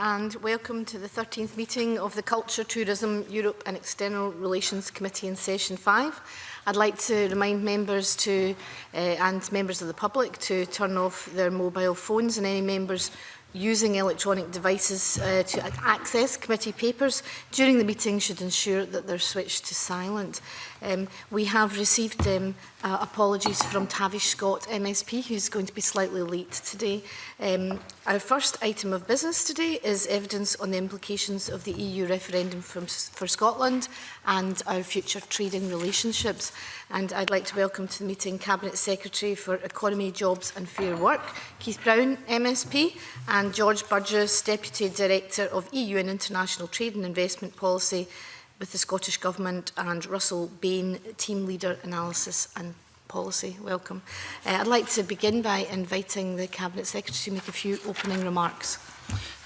and welcome to the 13th meeting of the Culture, Tourism, Europe and External Relations Committee in Session 5. I'd like to remind members and members of the public to turn off their mobile phones, and any members using electronic devices to access committee papers during the meeting should ensure that they're switched to silent. We have received apologies from Tavish Scott MSP, who's going to be slightly late today. Our first item of business today is evidence on the implications of the EU referendum for Scotland and our future trading relationships. And I'd like to welcome to the meeting Cabinet Secretary for Economy, Jobs and Fair Work, Keith Brown MSP, and George Burgess, Deputy Director of EU and International Trade and Investment Policy with the Scottish Government, and Russell Bain, Team Leader Analysis and Policy. Welcome. I'd like to begin by inviting the Cabinet Secretary to make a few opening remarks.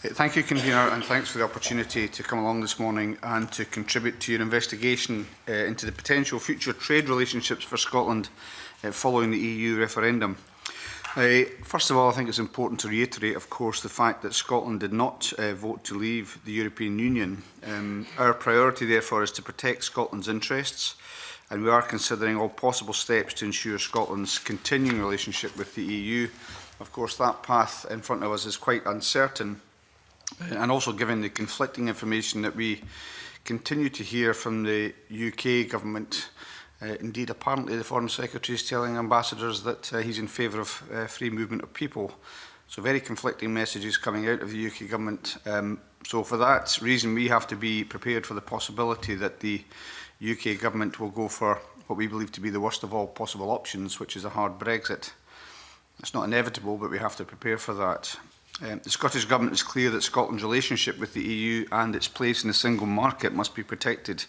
Thank you, Convener, and thanks for the opportunity to come along this morning and to contribute to your investigation into the potential future trade relationships for Scotland following the EU referendum. First of all, I think it's important to reiterate, of course, the fact that Scotland did not vote to leave the European Union. Our priority, therefore, is to protect Scotland's interests, and we are considering all possible steps to ensure Scotland's continuing relationship with the EU. Of course, that path in front of us is quite uncertain, and also given the conflicting information that we continue to hear from the UK government. Indeed, apparently the Foreign Secretary is telling ambassadors that he's in favour of free movement of people. So very conflicting messages coming out of the UK government. So for that reason, we have to be prepared for the possibility that the UK government will go for what we believe to be the worst of all possible options, which is a hard Brexit. It's not inevitable, but we have to prepare for that. The Scottish Government is clear that Scotland's relationship with the EU and its place in the single market must be protected.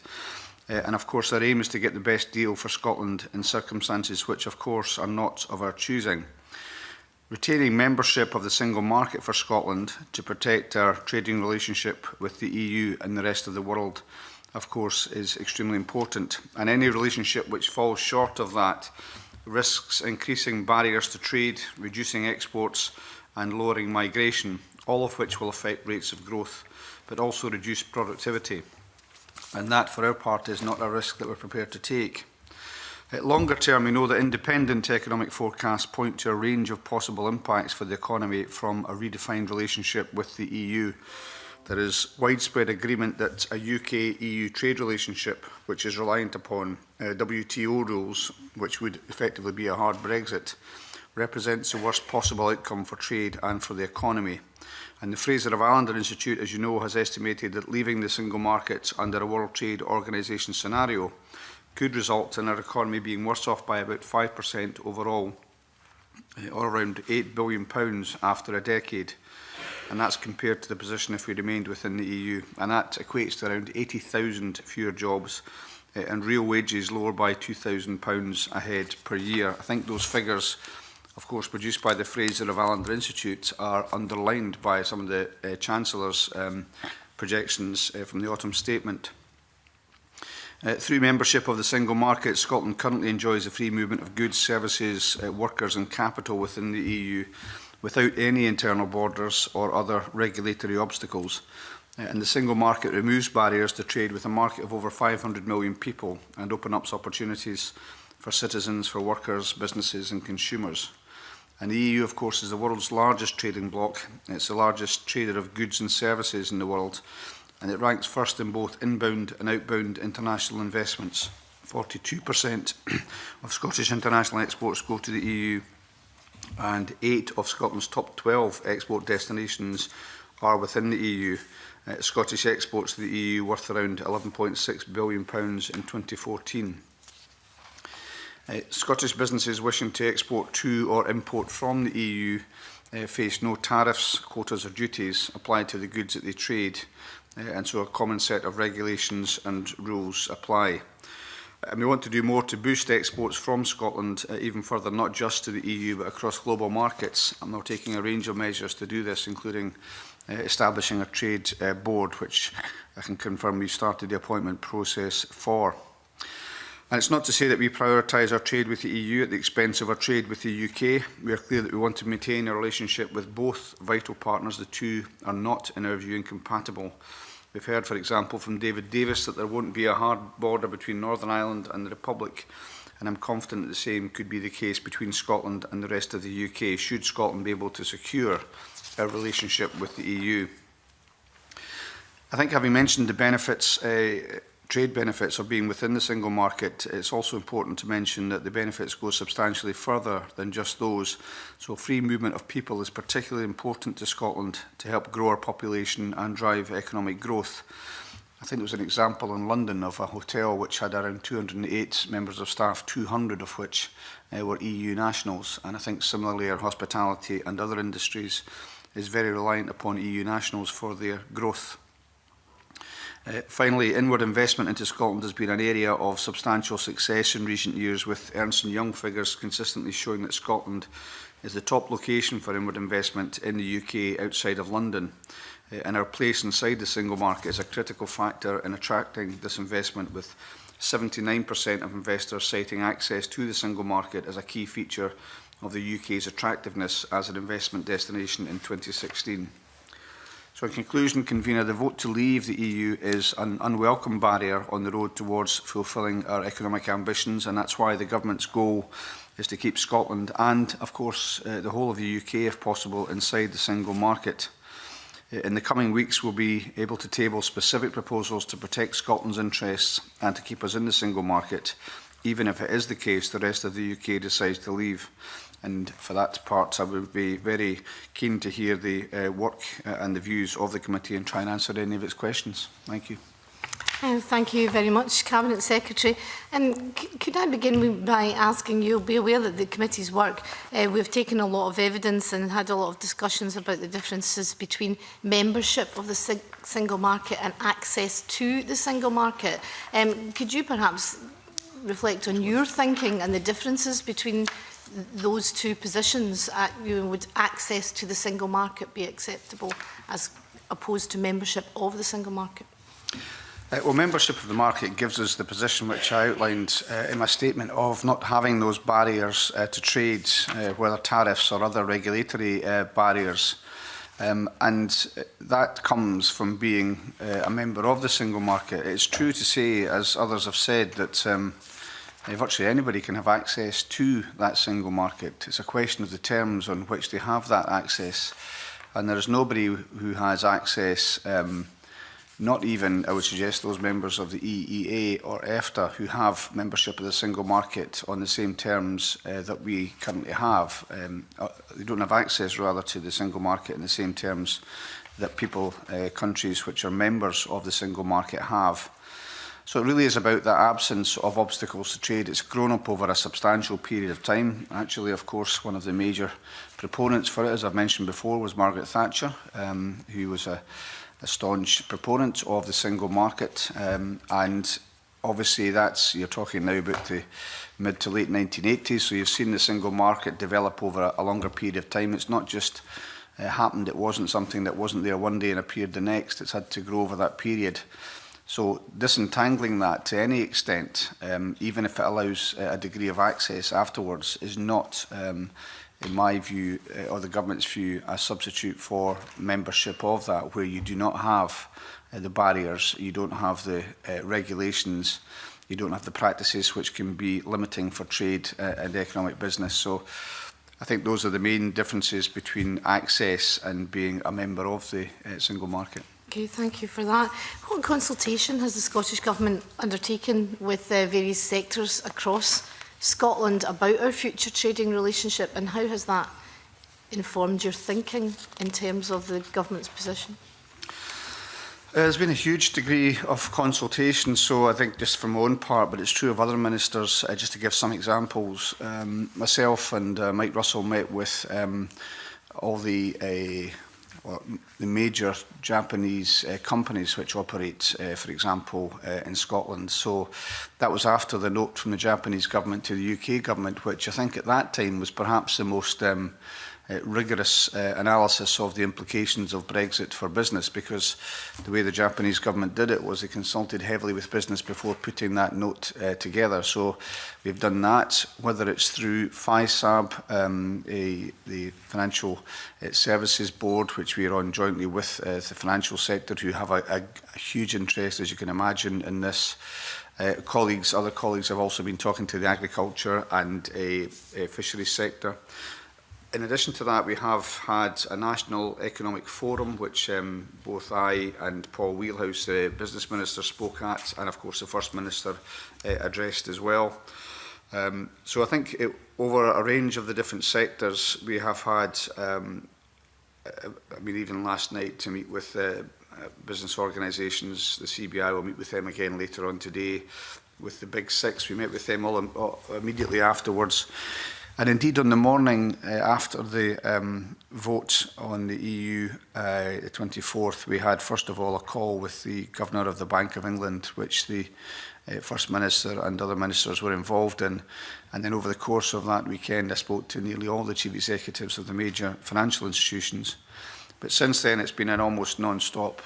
And of course, our aim is to get the best deal for Scotland in circumstances which, of course, are not of our choosing. Retaining membership of the single market for Scotland to protect our trading relationship with the EU and the rest of the world, of course, is extremely important. And any relationship which falls short of that risks increasing barriers to trade, reducing exports and lowering migration, all of which will affect rates of growth, but also reduce productivity. And that, for our part, is not a risk that we're prepared to take. At longer term, we know that independent economic forecasts point to a range of possible impacts for the economy from a redefined relationship with the EU. There is widespread agreement that a UK-EU trade relationship, which is reliant upon WTO rules, which would effectively be a hard Brexit, represents the worst possible outcome for trade and for the economy. And the Fraser of Allender Institute, as you know, has estimated that leaving the single market under a World Trade Organization scenario could result in our economy being worse off by about 5% overall, or around £8 billion after a decade. And that's compared to the position if we remained within the EU. And that equates to around 80,000 fewer jobs and real wages lower by £2,000 a head per year. I think those figures, of course, produced by the Fraser of Allender Institute, are underlined by some of the Chancellor's projections from the autumn statement. Through membership of the single market, Scotland currently enjoys a free movement of goods, services, workers and capital within the EU without any internal borders or other regulatory obstacles. And the single market removes barriers to trade with a market of over 500 million people and opens up opportunities for citizens, for workers, businesses and consumers. And the EU, of course, is the world's largest trading bloc. It's the largest trader of goods and services in the world, and it ranks first in both inbound and outbound international investments. 42% of Scottish international exports go to the EU, and 8 of Scotland's top 12 export destinations are within the EU. Scottish exports to the EU worth around £11.6 billion in 2014. Scottish businesses wishing to export to or import from the EU face no tariffs, quotas or duties applied to the goods that they trade, and so a common set of regulations and rules apply. And we want to do more to boost exports from Scotland even further, not just to the EU but across global markets. And we're taking a range of measures to do this, including establishing a trade board, which I can confirm we started the appointment process for. And it's not to say that we prioritise our trade with the EU at the expense of our trade with the UK. We are clear that we want to maintain a relationship with both vital partners. The two are not, in our view, incompatible. We've heard, for example, from David Davis that there won't be a hard border between Northern Ireland and the Republic, and I'm confident that the same could be the case between Scotland and the rest of the UK, should Scotland be able to secure a relationship with the EU. I think, having mentioned the benefits, trade benefits of being within the single market, it's also important to mention that the benefits go substantially further than just those. So free movement of people is particularly important to Scotland to help grow our population and drive economic growth. I think there was an example in London of a hotel which had around 208 members of staff, 200 of which were EU nationals. And I think similarly our hospitality and other industries is very reliant upon EU nationals for their growth. Finally, inward investment into Scotland has been an area of substantial success in recent years, with Ernst & Young figures consistently showing that Scotland is the top location for inward investment in the UK outside of London. And our place inside the single market is a critical factor in attracting this investment, with 79% of investors citing access to the single market as a key feature of the UK's attractiveness as an investment destination in 2016. So in conclusion, Convener, the vote to leave the EU is an unwelcome barrier on the road towards fulfilling our economic ambitions, and that's why the Government's goal is to keep Scotland and, of course, the whole of the UK, if possible, inside the single market. In the coming weeks, we'll be able to table specific proposals to protect Scotland's interests and to keep us in the single market, even if it is the case the rest of the UK decides to leave. And for that part, I would be very keen to hear the work and the views of the committee and try and answer any of its questions. Thank you. Thank you very much, Cabinet Secretary. Could I begin by asking, you'll be aware that the committee's work, we've taken a lot of evidence and had a lot of discussions about the differences between membership of the single market and access to the single market. Could you perhaps reflect on your thinking and the differences between those two positions? Would access to the single market be acceptable as opposed to membership of the single market? Well, membership of the market gives us the position which I outlined in my statement of not having those barriers to trade, whether tariffs or other regulatory barriers. And that comes from being a member of the single market. It's true to say, as others have said, that virtually anybody can have access to that single market. It's a question of the terms on which they have that access. And there is nobody who has access, not even, I would suggest, those members of the EEA or EFTA who have membership of the single market on the same terms that we currently have. They don't have access, rather, to the single market in the same terms that people, countries which are members of the single market have. So it really is about that absence of obstacles to trade. It's grown up over a substantial period of time. Actually, of course, one of the major proponents for it, as I've mentioned before, was Margaret Thatcher, who was a staunch proponent of the single market. And obviously, you're talking now about the mid to late 1980s, so you've seen the single market develop over a longer period of time. It's not just happened, it wasn't something that wasn't there one day and appeared the next. It's had to grow over that period. So disentangling that to any extent, even if it allows a degree of access afterwards, is not, in my view, or the government's view, a substitute for membership of that, where you do not have the barriers, you don't have the regulations, you don't have the practices which can be limiting for trade and economic business. So I think those are the main differences between access and being a member of the single market. Okay, thank you for that. What consultation has the Scottish Government undertaken with various sectors across Scotland about our future trading relationship, and how has that informed your thinking in terms of the Government's position? There's been a huge degree of consultation, so I think just for my own part, but it's true of other ministers, just to give some examples. Myself and Mike Russell met with all the major Japanese companies which operate, for example, in Scotland. So that was after the note from the Japanese government to the UK government, which I think at that time was perhaps the most rigorous analysis of the implications of Brexit for business, because the way the Japanese government did it was they consulted heavily with business before putting that note together. So we've done that, whether it's through FISAB, the Financial Services Board, which we are on jointly with the financial sector, who have a huge interest, as you can imagine, in this. Other colleagues have also been talking to the agriculture and fisheries sector. In addition to that, we have had a National Economic Forum, which both I and Paul Wheelhouse, the Business Minister, spoke at, and of course the First Minister addressed as well. So I think over a range of the different sectors, we have had, I mean, even last night to meet with business organisations, the CBI will meet with them again later on today. With the Big Six, we met with them all immediately afterwards. And indeed, on the morning after the vote on the EU, the 24th, we had, first of all, a call with the Governor of the Bank of England, which the First Minister and other ministers were involved in. And then over the course of that weekend, I spoke to nearly all the chief executives of the major financial institutions. But since then, it's been an almost non-stop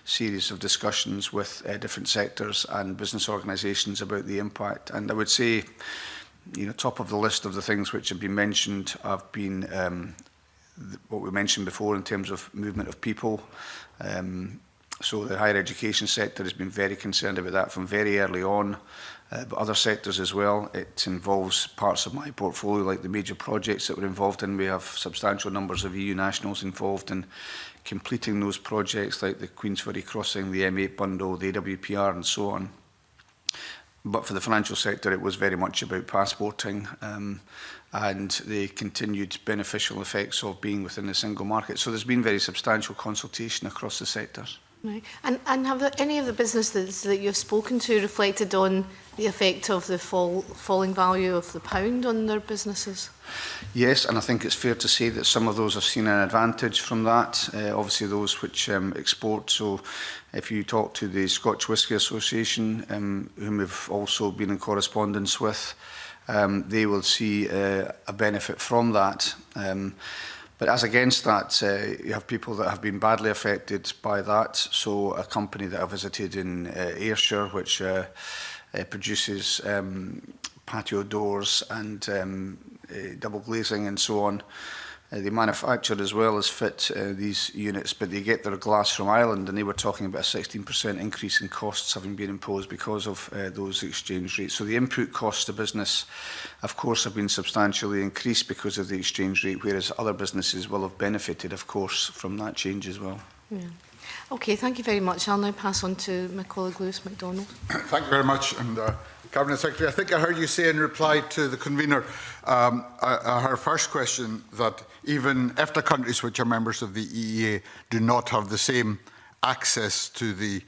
series of discussions with different sectors and business organisations about the impact. And I would say, you know, top of the list of the things which have been mentioned have been what we mentioned before in terms of movement of people. So the higher education sector has been very concerned about that from very early on, but other sectors as well. It involves parts of my portfolio, like the major projects that we're involved in. We have substantial numbers of EU nationals involved in completing those projects, like the Queensferry Crossing, the M8 bundle, the AWPR and so on. But for the financial sector, it was very much about passporting and the continued beneficial effects of being within the single market. So there's been very substantial consultation across the sectors. Right. And have any of the businesses that you've spoken to reflected on the effect of the falling value of the pound on their businesses? Yes, and I think it's fair to say that some of those have seen an advantage from that, obviously those which export. So if you talk to the Scotch Whisky Association, whom we've also been in correspondence with, they will see a benefit from that. But as against that, you have people that have been badly affected by that. So a company that I visited in Ayrshire, which produces patio doors and double glazing and so on. They manufacture as well as fit these units, but they get their glass from Ireland, and they were talking about a 16% increase in costs having been imposed because of those exchange rates. So the input costs to business, of course, have been substantially increased because of the exchange rate, whereas other businesses will have benefited, of course, from that change as well. Yeah. Okay, thank you very much. I'll now pass on to my colleague Lewis MacDonald. Thank you very much. And Cabinet Secretary, I think I heard you say in reply to the convener, her first question, that even EFTA countries which are members of the EEA do not have the same access to the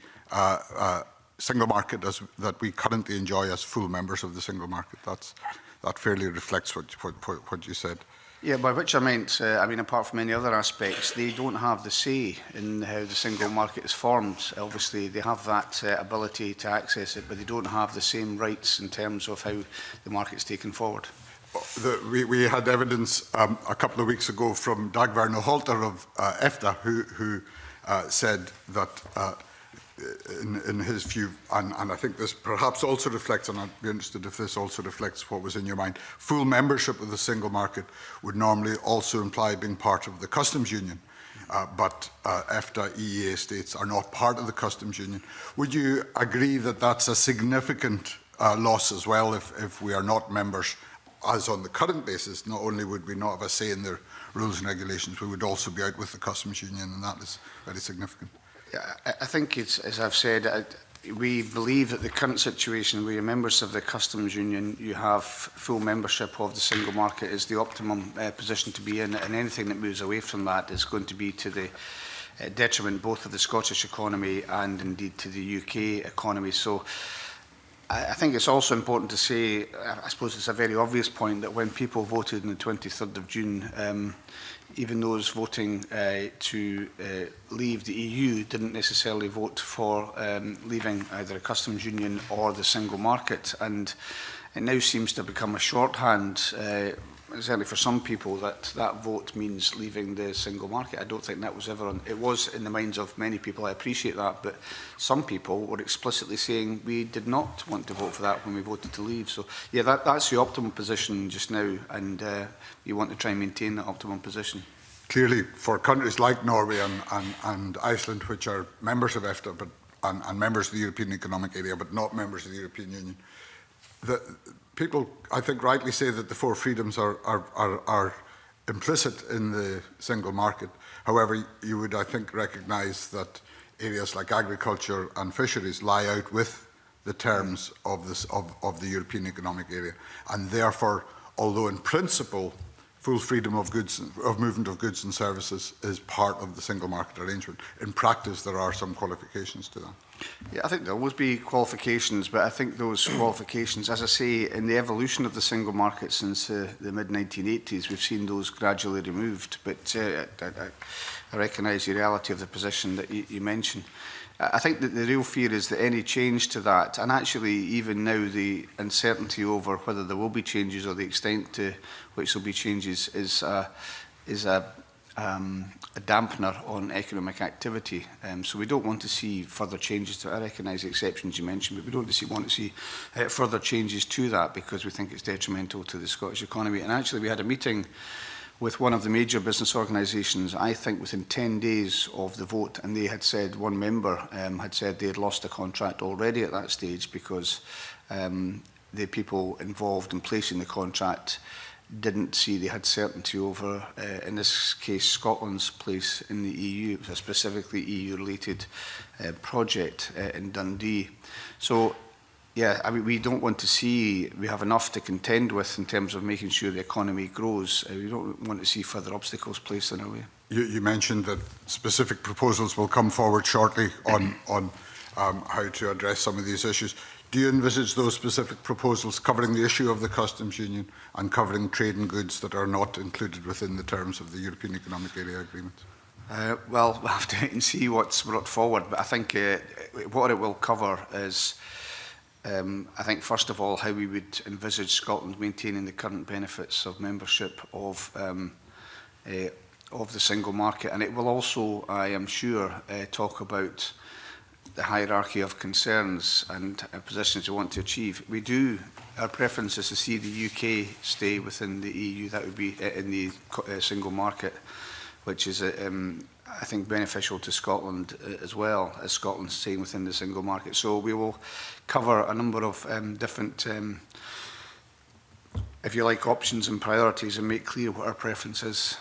single market as that we currently enjoy as full members of the single market. That fairly reflects what you said. Yeah, by which I meant, I mean, apart from any other aspects, they don't have the say in how the single market is formed. Obviously, they have that ability to access it, but they don't have the same rights in terms of how the market's taken forward. We had evidence a couple of weeks ago from Dagmar Nohalter of EFTA, who said that in his view, and I think this perhaps also reflects, and I'd be interested if this also reflects what was in your mind, full membership of the single market would normally also imply being part of the customs union. But EFTA EEA states are not part of the customs union. Would you agree that that's a significant loss as well if we are not members, as on the current basis? Not only would we not have a say in their rules and regulations, we would also be out with the customs union, and that is very significant. I think it's, as I've said, we believe that the current situation where you're members of the customs union, you have full membership of the single market is the optimum position to be in, and anything that moves away from that is going to be to the detriment both of the Scottish economy and indeed to the UK economy. So I think it's also important to say, I suppose it's a very obvious point, that when people voted on the 23rd of June, even those voting to leave the EU didn't necessarily vote for leaving either a customs union or the single market. And it now seems to become a shorthand certainly for some people, that vote means leaving the single market. I don't think that was ever on. It was in the minds of many people. I appreciate that, but some people were explicitly saying we did not want to vote for that when we voted to leave. So yeah, that's the optimum position just now, and you want to try and maintain that optimum position. Clearly, for countries like Norway and Iceland, which are members of EFTA and members of the European Economic Area, but not members of the European Union, people, I think, rightly say that the four freedoms are implicit in the single market. However, you would, I think, recognise that areas like agriculture and fisheries lie out with the terms of the European Economic Area, and therefore, although in principle full freedom of movement of goods and services is part of the single market arrangement, in practice there are some qualifications to that. Yeah, I think there will always be qualifications, but I think those qualifications, as I say, in the evolution of the single market since the mid-1980s, we've seen those gradually removed. But I recognise the reality of the position that you mentioned. I think that the real fear is that any change to that, and actually even now the uncertainty over whether there will be changes or the extent to which there will be changes is a dampener on economic activity. So we don't want to see further changes to it. I recognise the exceptions you mentioned, but we don't want to see further changes to that because we think it's detrimental to the Scottish economy. And actually we had a meeting with one of the major business organisations, I think within 10 days of the vote, and they had said, one member had said they had lost a contract already at that stage because the people involved in placing the contract didn't see they had certainty over, in this case, Scotland's place in the EU. It was a specifically EU-related project in Dundee. So, yeah, I mean, we don't want to see, we have enough to contend with in terms of making sure the economy grows. We don't want to see further obstacles placed in our way. You mentioned that specific proposals will come forward shortly on how to address some of these issues. Do you envisage those specific proposals covering the issue of the customs union and covering trade and goods that are not included within the terms of the European Economic Area Agreement? Well, we'll have to wait and see what's brought forward, but I think what it will cover is I think, first of all, how we would envisage Scotland maintaining the current benefits of membership of the single market. And it will also, I am sure, talk about the hierarchy of concerns and positions we want to achieve. Our preference is to see the UK stay within the EU. That would be in the single market, which is I think beneficial to Scotland as well, as Scotland staying within the single market. So we will cover a number of different, if you like, options and priorities and make clear what our preference is.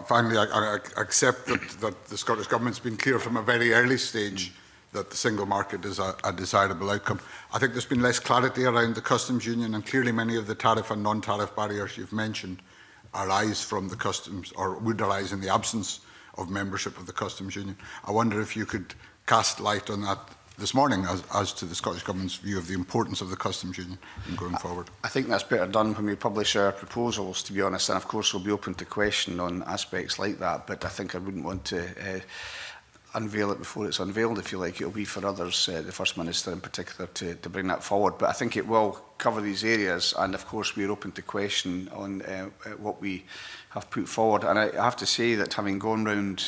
Finally, I accept that the Scottish Government's been clear from a very early stage that the single market is a desirable outcome. I think there's been less clarity around the customs union, and clearly many of the tariff and non-tariff barriers you've mentioned arise from the customs, or would arise in the absence of membership of the customs union. I wonder if you could cast light on that this morning as to the Scottish Government's view of the importance of the customs union in going forward. I think that's better done when we publish our proposals, to be honest, and of course we'll be open to question on aspects like that, but I think I wouldn't want to unveil it before it's unveiled, if you like. It'll be for others, the First Minister in particular, to bring that forward. But I think it will cover these areas, and of course we're open to question on what we have put forward. And I have to say that having gone round,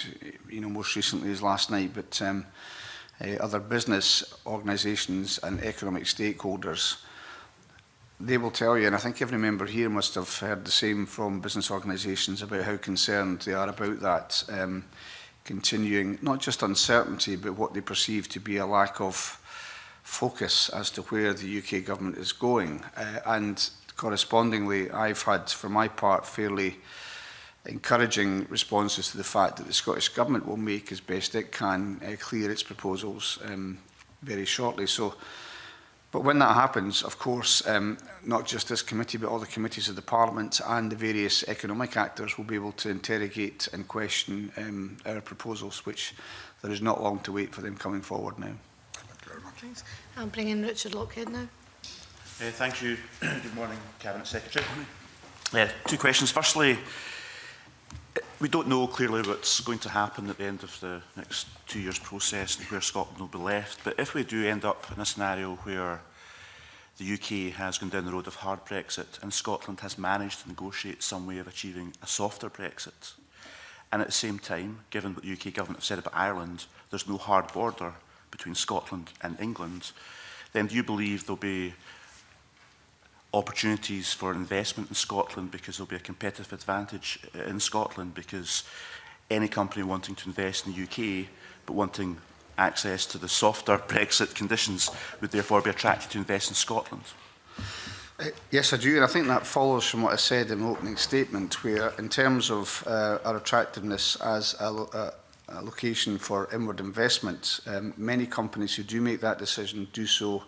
most recently as last night, but other business organisations and economic stakeholders, they will tell you, and I think every member here must have heard the same from business organisations about how concerned they are about that. Continuing, not just uncertainty, but what they perceive to be a lack of focus as to where the UK government is going. And correspondingly, I've had, for my part, fairly encouraging responses to the fact that the Scottish Government will make as best it can clear its proposals very shortly. But when that happens, of course, not just this committee, but all the committees of the Parliament and the various economic actors will be able to interrogate and question our proposals, which there is not long to wait for them coming forward now. Thank you very much. Thanks. I'll bring in Richard Lockhead now. Thank you. Good morning, Cabinet Secretary. Two questions. Firstly, we don't know clearly what's going to happen at the end of the next 2 years process and where Scotland will be left. But if we do end up in a scenario where the UK has gone down the road of hard Brexit, and Scotland has managed to negotiate some way of achieving a softer Brexit. And at the same time, given what the UK government have said about Ireland, there's no hard border between Scotland and England, then do you believe there'll be opportunities for investment in Scotland because there'll be a competitive advantage in Scotland, because any company wanting to invest in the UK but wanting access to the softer Brexit conditions would therefore be attracted to invest in Scotland? Yes, I do, and I think that follows from what I said in the opening statement, where in terms of our attractiveness as a location for inward investment, many companies who do make that decision do so,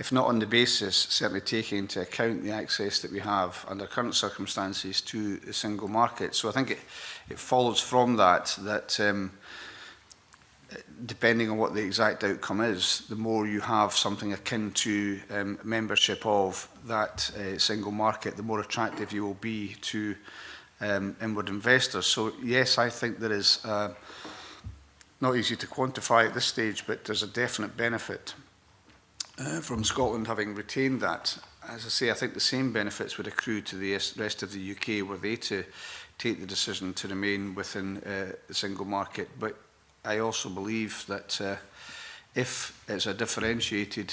if not on the basis, certainly taking into account the access that we have under current circumstances to the single market. So I think it follows from that depending on what the exact outcome is, the more you have something akin to membership of that single market, the more attractive you will be to inward investors. So yes, I think there is, not easy to quantify at this stage, but there's a definite benefit from Scotland having retained that. As I say, I think the same benefits would accrue to the rest of the UK were they to take the decision to remain within the single market. But I also believe that if it's a differentiated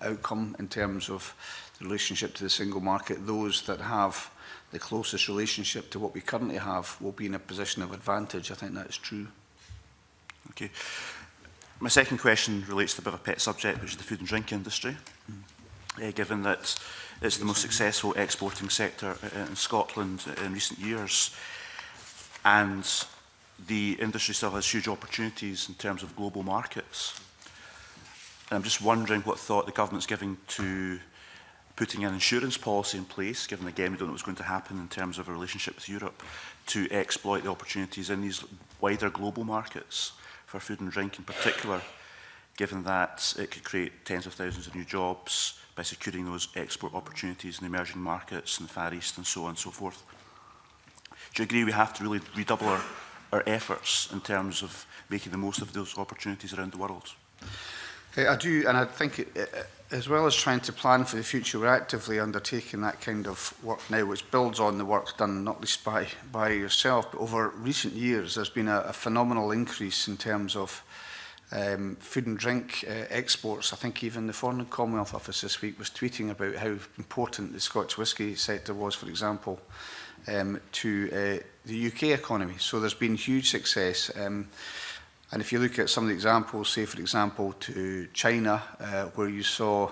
outcome in terms of the relationship to the single market, those that have the closest relationship to what we currently have will be in a position of advantage. I think that is true. Okay. My second question relates to a bit of a pet subject, which is the food and drink industry. Given that it's the most successful exporting sector in Scotland in recent years, and the industry still has huge opportunities in terms of global markets. And I'm just wondering what thought the government's giving to putting an insurance policy in place, given again we don't know what's going to happen in terms of a relationship with Europe, to exploit the opportunities in these wider global markets for food and drink in particular, given that it could create tens of thousands of new jobs by securing those export opportunities in the emerging markets in the Far East and so on and so forth. Do you agree we have to really redouble our efforts in terms of making the most of those opportunities around the world? I do, and I think as well as trying to plan for the future, we're actively undertaking that kind of work now, which builds on the work done not least by yourself, but over recent years there's been a phenomenal increase in terms of food and drink exports. I think even the Foreign and Commonwealth Office this week was tweeting about how important the Scotch whisky sector was, for example, to the UK economy. So there's been huge success. And if you look at some of the examples, say for example to China, where you saw,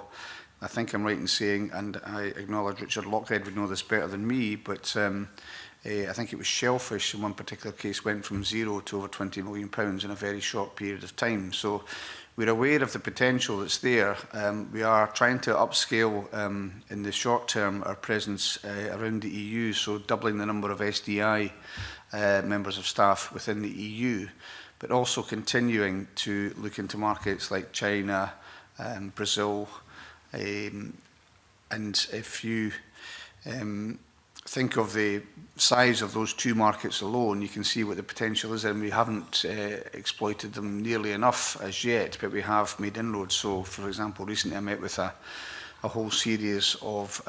I think I'm right in saying, and I acknowledge Richard Lockhead would know this better than me, but I think it was shellfish in one particular case went from 0 to over £20 million in a very short period of time. So we're aware of the potential that's there. We are trying to upscale in the short term our presence around the EU, so doubling the number of SDI members of staff within the EU, but also continuing to look into markets like China, Brazil, and if you think of the size of those two markets alone, you can see what the potential is, and we haven't exploited them nearly enough as yet, but we have made inroads. So, for example, recently I met with a whole series of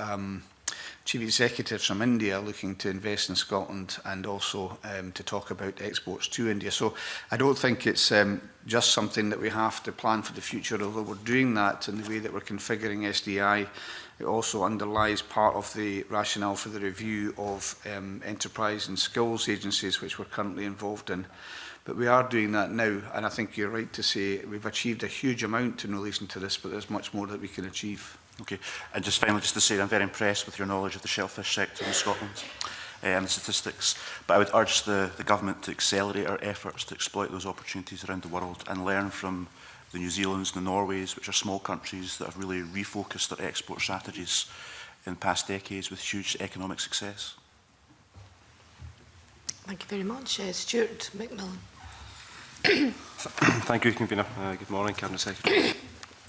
chief executives from India looking to invest in Scotland and also to talk about exports to India. So I don't think it's just something that we have to plan for the future, although we're doing that in the way that we're configuring SDI. It also underlies part of the rationale for the review of enterprise and skills agencies, which we're currently involved in. But we are doing that now, and I think you're right to say we've achieved a huge amount in relation to this, but there's much more that we can achieve. Okay, and just finally, just to say, I'm very impressed with your knowledge of the shellfish sector in Scotland and the statistics, but I would urge the government to accelerate our efforts to exploit those opportunities around the world and learn from the New Zealands and the Norways, which are small countries that have really refocused their export strategies in past decades with huge economic success. Thank you very much. Stuart McMillan. Thank you, Convener. Good morning, Cabinet Secretary.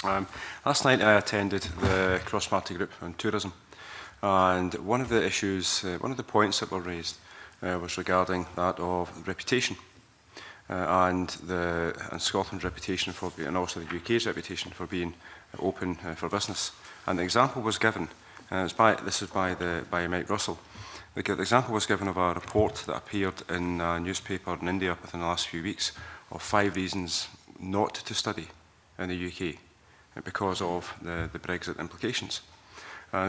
Last night I attended the cross-party group on tourism, and one of the issues, one of the points that were raised was regarding that of reputation. and Scotland's reputation for, and also the UK's reputation for being open for business. And the example was given, this is by Mike Russell. The example was given of a report that appeared in a newspaper in India within the last few weeks of 5 reasons not to study in the UK because of the Brexit implications.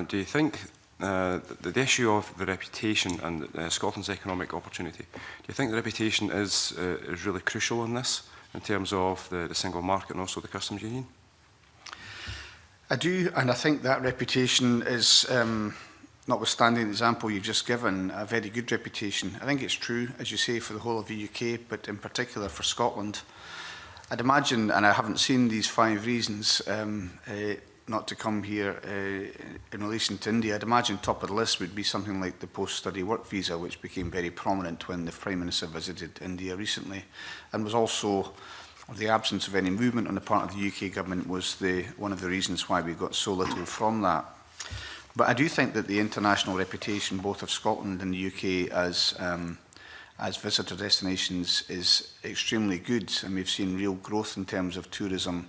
Do you think the issue of the reputation and Scotland's economic opportunity, do you think the reputation is really crucial in this, in terms of the single market and also the customs union? I do, and I think that reputation is, notwithstanding the example you've just given, a very good reputation. I think it's true, as you say, for the whole of the UK, but in particular for Scotland. I'd imagine, and I haven't seen these 5 reasons not to come here in relation to India, I'd imagine top of the list would be something like the post-study work visa, which became very prominent when the Prime Minister visited India recently, and was also the absence of any movement on the part of the UK government was one of the reasons why we got so little from that. But I do think that the international reputation, both of Scotland and the UK as visitor destinations, is extremely good, and we've seen real growth in terms of tourism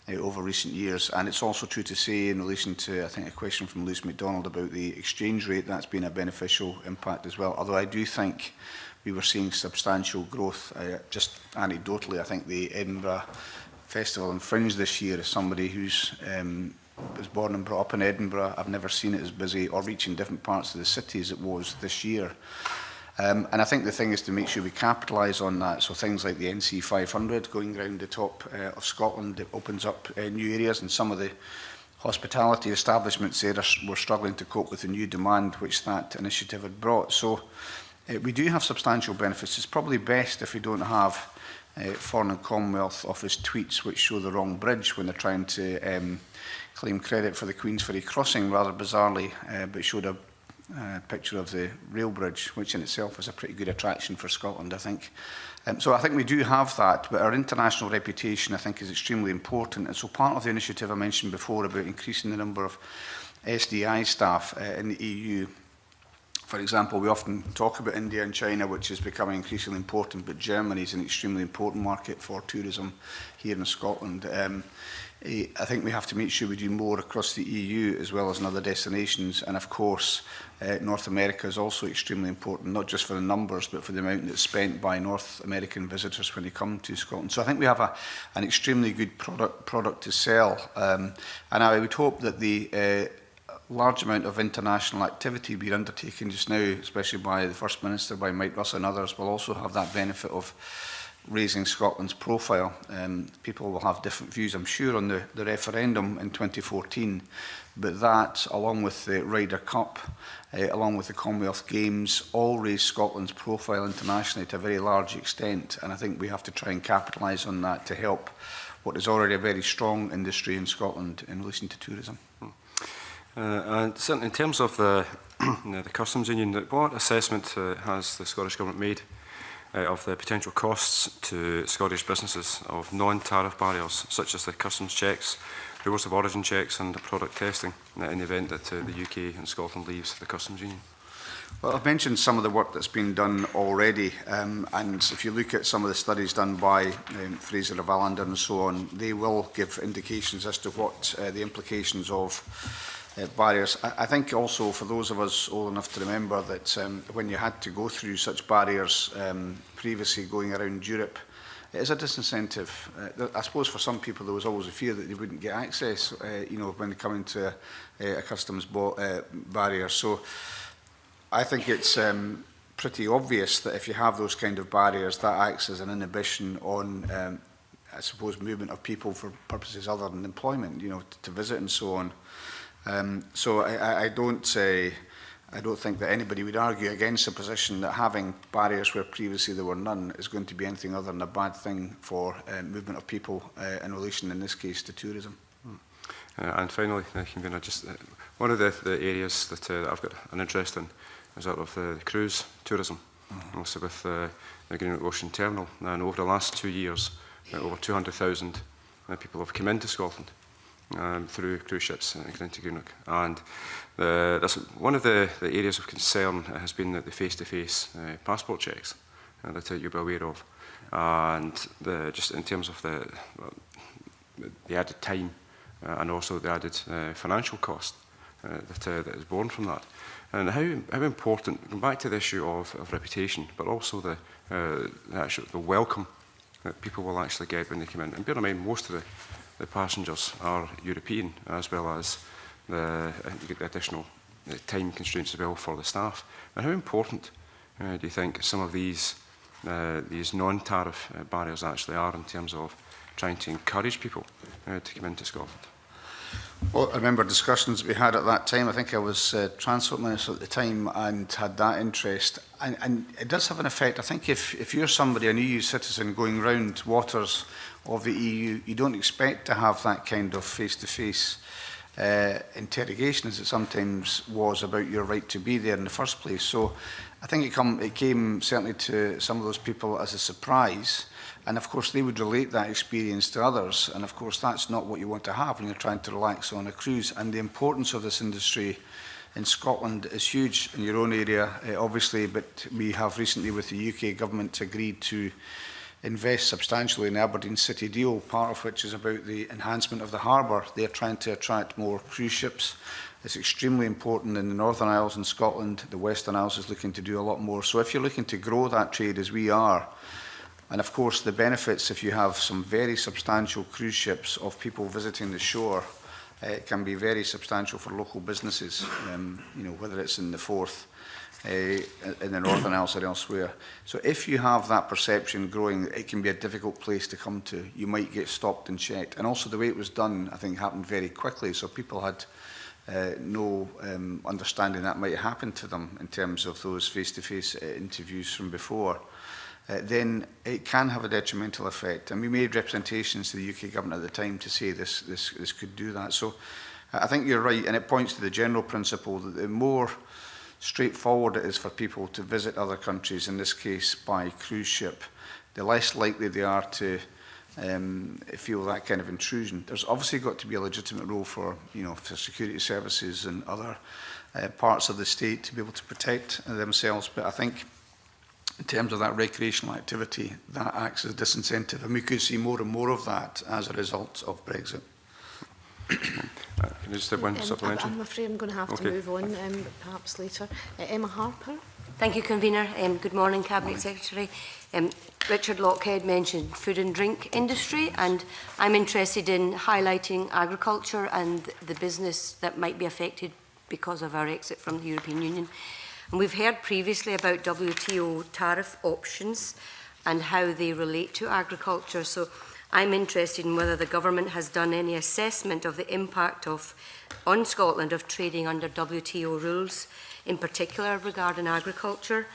over recent years. And it's also true to say, in relation to, I think, a question from Lewis MacDonald about the exchange rate, that's been a beneficial impact as well. Although I do think we were seeing substantial growth. Just anecdotally, I think the Edinburgh Festival and Fringe this year, as somebody who's was born and brought up in Edinburgh, I've never seen it as busy or reaching different parts of the city as it was this year. And I think the thing is to make sure we capitalise on that. So things like the NC 500 going around the top of Scotland, it opens up new areas, and some of the hospitality establishments there were struggling to cope with the new demand which that initiative had brought. So we do have substantial benefits. It's probably best if we don't have Foreign and Commonwealth Office tweets which show the wrong bridge when they're trying to claim credit for the Queensferry crossing, rather bizarrely, but showed a picture of the rail bridge, which in itself is a pretty good attraction for Scotland, I think. So I think we do have that, but our international reputation, I think, is extremely important. And so part of the initiative I mentioned before about increasing the number of SDI staff in the EU, for example, we often talk about India and China, which is becoming increasingly important, but Germany is an extremely important market for tourism here in Scotland. I think we have to make sure we do more across the EU as well as in other destinations. And of course, North America is also extremely important, not just for the numbers, but for the amount that's spent by North American visitors when they come to Scotland. So I think we have an extremely good product to sell. And I would hope that the large amount of international activity being undertaken just now, especially by the First Minister, by Mike Russell and others, will also have that benefit of raising Scotland's profile. People will have different views, I'm sure, on the referendum in 2014, but that, along with the Ryder Cup, along with the Commonwealth Games, all raise Scotland's profile internationally to a very large extent, and I think we have to try and capitalise on that to help what is already a very strong industry in Scotland in relation to tourism. And certainly in terms of the customs union, what assessment has the Scottish Government made of the potential costs to Scottish businesses of non-tariff barriers, such as the customs checks, rules of origin checks and product testing, in the event that the UK and Scotland leaves the customs union? Well, I've mentioned some of the work that's been done already, and if you look at some of the studies done by Fraser of Allender and so on, they will give indications as to what the implications of barriers. I think also for those of us old enough to remember that when you had to go through such barriers previously going around Europe, it is a disincentive. I suppose for some people there was always a fear that they wouldn't get access, you know, when they come into a customs barrier. So I think it's pretty obvious that if you have those kind of barriers, that acts as an inhibition on, I suppose, movement of people for purposes other than employment, you know, to visit and so on. So I don't think that anybody would argue against the position that having barriers where previously there were none is going to be anything other than a bad thing for movement of people in relation, in this case, to tourism. And finally, just one of the areas that I've got an interest in is that of the cruise tourism, also with the Greenock Ocean Terminal. And over the last 2 years, over 200,000 people have come into Scotland through cruise ships into Greenock. And that's one of the areas of concern has been the face-to-face passport checks that you'll be aware of. and just in terms of the added time and also the added financial cost that is born from that. And how important, going back to the issue of reputation, but also the welcome that people will actually get when they come in. And bear in mind, most of the passengers are European, as well as you get the additional time constraints as well for the staff. And how important do you think some of these non-tariff barriers actually are in terms of trying to encourage people to come into Scotland? Well, I remember discussions we had at that time. I think I was Transport Minister at the time and had that interest. And it does have an effect. I think if you're somebody, an EU citizen, going round waters of the EU, you don't expect to have that kind of face-to-face interrogation as it sometimes was about your right to be there in the first place. So I think it came certainly to some of those people as a surprise. And of course, they would relate that experience to others. And of course, that's not what you want to have when you're trying to relax on a cruise. And the importance of this industry in Scotland is huge in your own area, obviously. But we have recently, with the UK government, agreed to invest substantially in the Aberdeen City deal, part of which is about the enhancement of the harbour. They're trying to attract more cruise ships. It's extremely important in the Northern Isles in Scotland. The Western Isles is looking to do a lot more. So if you're looking to grow that trade as we are, and of course, the benefits, if you have some very substantial cruise ships of people visiting the shore, it can be very substantial for local businesses, you know, whether it's in the Forth, in the Northern Isles or elsewhere. So if you have that perception growing, it can be a difficult place to come to. You might get stopped and checked. And also the way it was done, I think, happened very quickly. So people had no understanding that might happen to them in terms of those face-to-face interviews from before. Then it can have a detrimental effect. And we made representations to the UK government at the time to say this could do that. So I think you're right, and it points to the general principle that the more straightforward it is for people to visit other countries, in this case by cruise ship, the less likely they are to feel that kind of intrusion. There's obviously got to be a legitimate role for, you know, for security services and other parts of the state to be able to protect themselves. But I think in terms of that recreational activity, that acts as a disincentive, and we could see more and more of that as a result of Brexit. Can you just have one supplementary? I'm afraid I'm going to have to move on, perhaps later. Emma Harper. Thank you, Convener. Good morning, Cabinet Secretary. Richard Lockhead mentioned food and drink industry, and I'm interested in highlighting agriculture and the business that might be affected because of our exit from the European Union. And we've heard previously about WTO tariff options and how they relate to agriculture. So I'm interested in whether the government has done any assessment of the impact on Scotland of trading under WTO rules, in particular regarding agriculture,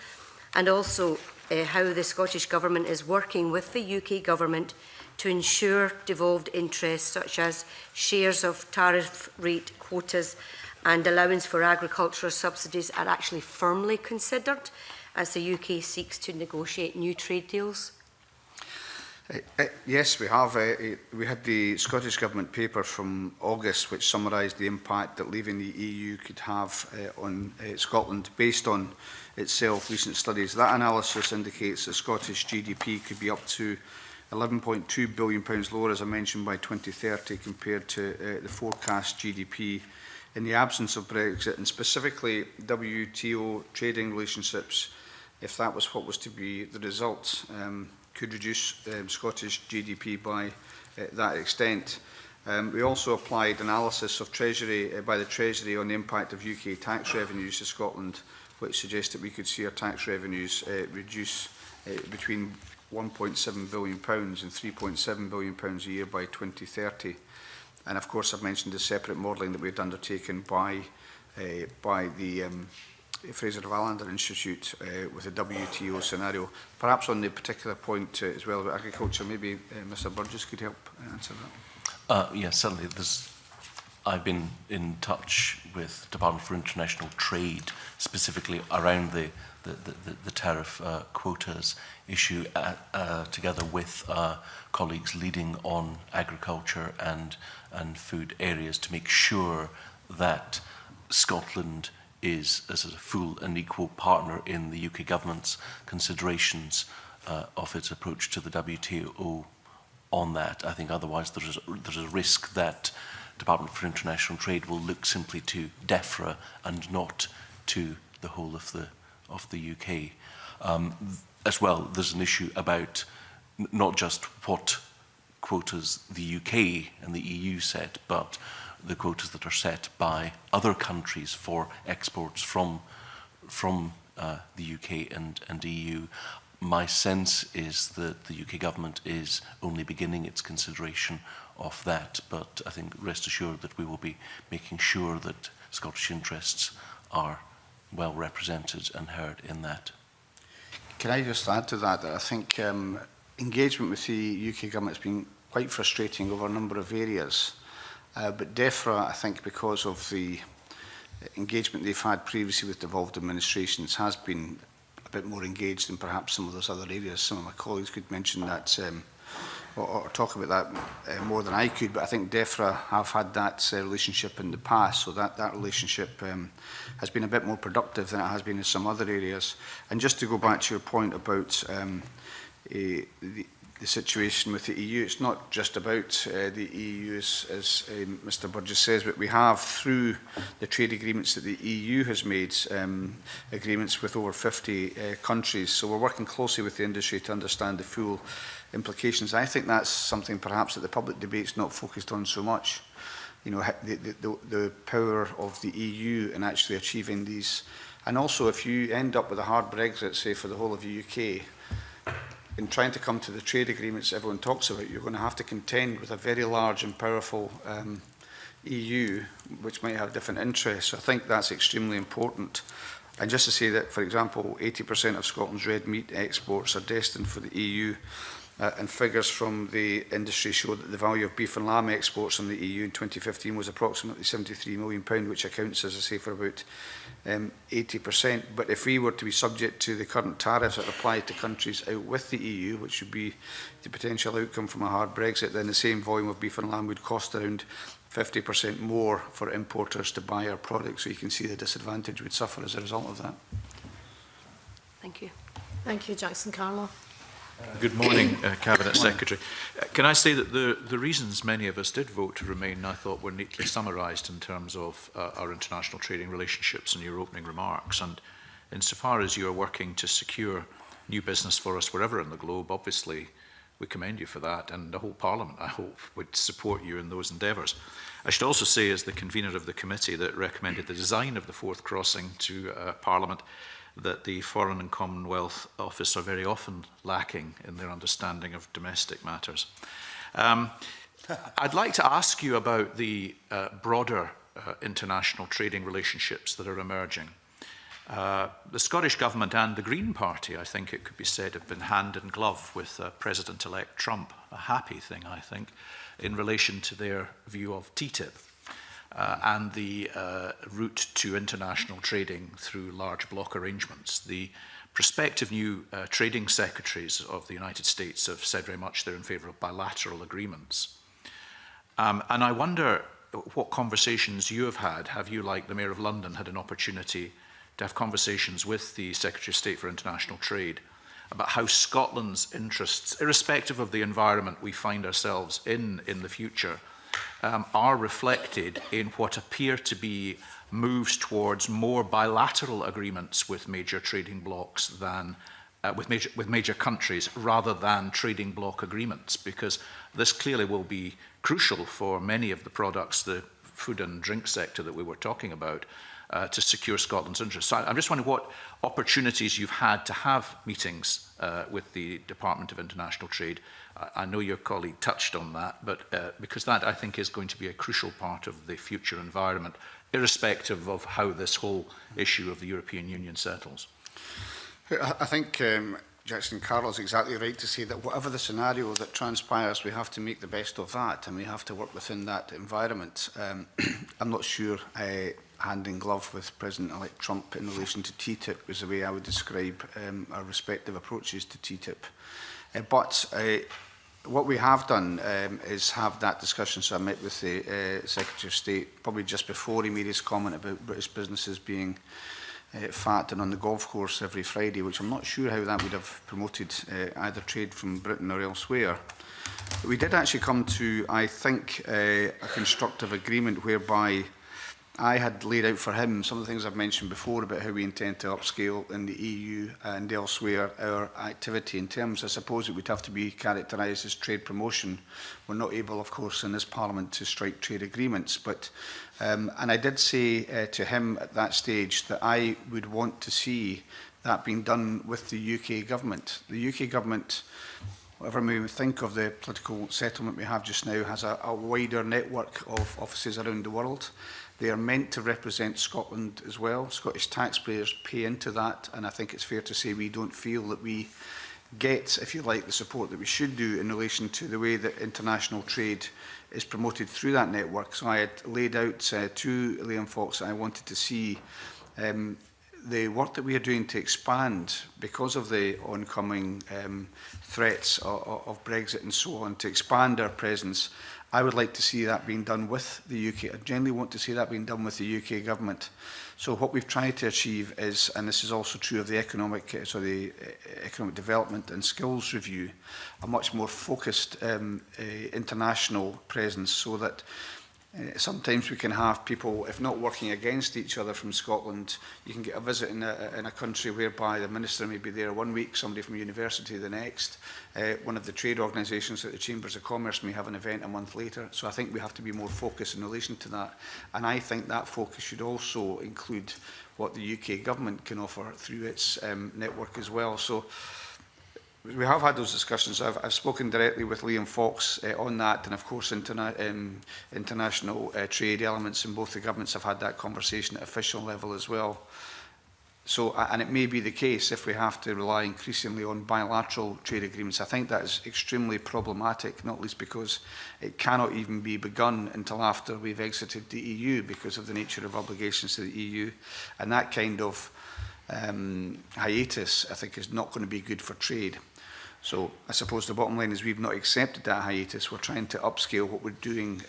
and also how the Scottish Government is working with the UK Government to ensure devolved interests such as shares of tariff rate quotas and allowance for agricultural subsidies are actually firmly considered as the UK seeks to negotiate new trade deals? Yes, we have. We had the Scottish Government paper from August which summarised the impact that leaving the EU could have on Scotland based on itself recent studies. That analysis indicates that Scottish GDP could be up to £11.2 billion lower, as I mentioned, by 2030 compared to the forecast GDP in the absence of Brexit, and specifically WTO trading relationships, if that was what was to be the result, could reduce Scottish GDP by that extent. We also applied analysis of Treasury by the Treasury on the impact of UK tax revenues to Scotland, which suggests that we could see our tax revenues reduce between £1.7 billion and £3.7 billion a year by 2030. And of course, I've mentioned the separate modelling that we've undertaken by the Fraser of Allander Institute with the WTO scenario. Perhaps on the particular point as well about agriculture, maybe Mr Burgess could help answer that. Yes, certainly. I've been in touch with Department for International Trade, specifically around the tariff quotas issue, together with colleagues leading on agriculture and food areas, to make sure that Scotland is as a full and equal partner in the UK government's considerations of its approach to the WTO on that. I think otherwise there's a risk that Department for International Trade will look simply to DEFRA and not to the whole of the UK. As well, there's an issue about not just what quotas the UK and the EU set, but the quotas that are set by other countries for exports from the UK and EU. My sense is that the UK government is only beginning its consideration of that, but I think rest assured that we will be making sure that Scottish interests are well represented and heard in that. Can I just add to that? I think engagement with the UK government has been quite frustrating over a number of areas. But DEFRA, I think, because of the engagement they've had previously with devolved administrations, has been a bit more engaged than perhaps some of those other areas. Some of my colleagues could mention that or talk about that more than I could, but I think DEFRA have had that relationship in the past, so that relationship has been a bit more productive than it has been in some other areas. And just to go back to your point about the situation with the EU, it's not just about the EU, as Mr Burgess says, but we have, through the trade agreements that the EU has made, agreements with over 50 countries. So we're working closely with the industry to understand the full implications. I think that's something perhaps that the public debate's not focused on so much. You know, the power of the EU in actually achieving these. And also, if you end up with a hard Brexit, say, for the whole of the UK, in trying to come to the trade agreements everyone talks about, you're going to have to contend with a very large and powerful EU, which might have different interests. So I think that's extremely important. And just to say that, for example, 80% of Scotland's red meat exports are destined for the EU. And figures from the industry show that the value of beef and lamb exports from the EU in 2015 was approximately £73 million, which accounts, as I say, for about 80%. But if we were to be subject to the current tariffs that apply to countries out with the EU, which would be the potential outcome from a hard Brexit, then the same volume of beef and lamb would cost around 50% more for importers to buy our products. So you can see the disadvantage would suffer as a result of that. Thank you. Thank you, Jackson Carlo. Good morning, Cabinet Secretary. Can I say that the reasons many of us did vote to remain, I thought, were neatly summarised in terms of our international trading relationships in your opening remarks. And insofar as you are working to secure new business for us wherever in the globe, obviously we commend you for that, and the whole Parliament, I hope, would support you in those endeavours. I should also say, as the convener of the committee that recommended the design of the fourth crossing to Parliament, that the Foreign and Commonwealth Office are very often lacking in their understanding of domestic matters. I'd like to ask you about the broader international trading relationships that are emerging. The Scottish Government and the Green Party, I think it could be said, have been hand in glove with President-elect Trump, a happy thing, I think, in relation to their view of TTIP. And the route to international trading through large block arrangements. The prospective new trading secretaries of the United States have said very much they're in favour of bilateral agreements. And I wonder what conversations you have had. Have you, like the Mayor of London, had an opportunity to have conversations with the Secretary of State for International Trade about how Scotland's interests, irrespective of the environment we find ourselves in the future, are reflected in what appear to be moves towards more bilateral agreements with major trading blocs than with major countries rather than trading bloc agreements, because this clearly will be crucial for many of the products, the food and drink sector that we were talking about, to secure Scotland's interests. So I'm just wondering what opportunities you've had to have meetings with the Department of International Trade. I know your colleague touched on that, but because that, I think, is going to be a crucial part of the future environment, irrespective of how this whole issue of the European Union settles. I think Jackson Carlo is exactly right to say that whatever the scenario that transpires, we have to make the best of that, and we have to work within that environment. I'm not sure hand in glove with President-elect Trump in relation to TTIP is the way I would describe our respective approaches to TTIP. But what we have done is have that discussion. So I met with the Secretary of State probably just before he made his comment about British businesses being fat and on the golf course every Friday, which I'm not sure how that would have promoted either trade from Britain or elsewhere. But we did actually come to, I think, a constructive agreement whereby I had laid out for him some of the things I've mentioned before about how we intend to upscale in the EU and elsewhere our activity in terms, I suppose it would have to be characterised as trade promotion. We're not able, of course, in this Parliament to strike trade agreements, but and I did say to him at that stage that I would want to see that being done with the UK government. The UK government, whatever we think of the political settlement we have just now, has a wider network of offices around the world. They are meant to represent Scotland as well. Scottish taxpayers pay into that, and I think it's fair to say we don't feel that we get, if you like, the support that we should do in relation to the way that international trade is promoted through that network. So I had laid out to Liam Fox that I wanted to see the work that we are doing to expand, because of the oncoming threats of Brexit and so on, to expand our presence. I would like to see that being done with the UK. I generally want to see that being done with the UK government. So what we've tried to achieve is, and this is also true of the economic development and skills review, a much more focused international presence, so that sometimes we can have people, if not working against each other from Scotland, you can get a visit in a country whereby the minister may be there one week, somebody from university the next. One of the trade organisations at the Chambers of Commerce may have an event a month later. So I think we have to be more focused in relation to that. And I think that focus should also include what the UK government can offer through its network as well. So we have had those discussions. I've spoken directly with Liam Fox on that, and of course international trade elements in both the governments have had that conversation at official level as well. So, and it may be the case if we have to rely increasingly on bilateral trade agreements. I think that is extremely problematic, not least because it cannot even be begun until after we've exited the EU because of the nature of obligations to the EU, and that kind of hiatus, I think, is not going to be good for trade. So I suppose the bottom line is we've not accepted that hiatus. We're trying to upscale what we're doing,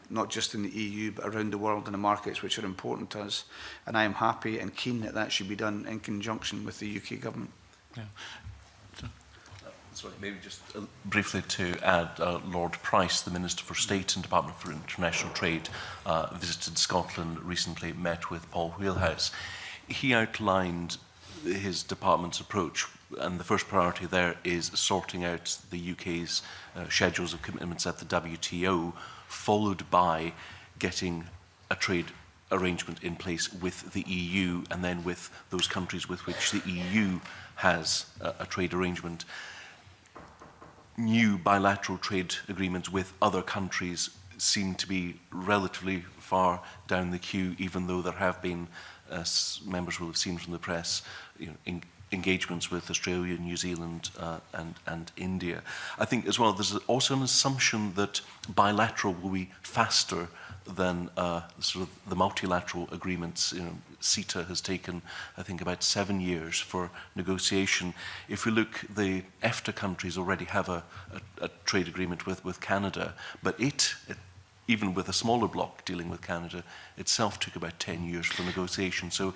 not just in the EU, but around the world in the markets which are important to us. And I am happy and keen that that should be done in conjunction with the UK government. Yeah. Sorry, maybe just briefly to add, Lord Price, the Minister for State and Department for International Trade, visited Scotland recently, met with Paul Wheelhouse. He outlined his department's approach, and the first priority there is sorting out the UK's schedules of commitments at the WTO, followed by getting a trade arrangement in place with the EU, and then with those countries with which the EU has a trade arrangement. New bilateral trade agreements with other countries seem to be relatively far down the queue, even though there have been, as members will have seen from the press, engagements with Australia, New Zealand and India. I think as well there's also an assumption that bilateral will be faster than sort of the multilateral agreements. CETA has taken, I think, about 7 years for negotiation. If we look, the EFTA countries already have a trade agreement with Canada, but even with a smaller bloc dealing with Canada, itself took about 10 years for negotiation. So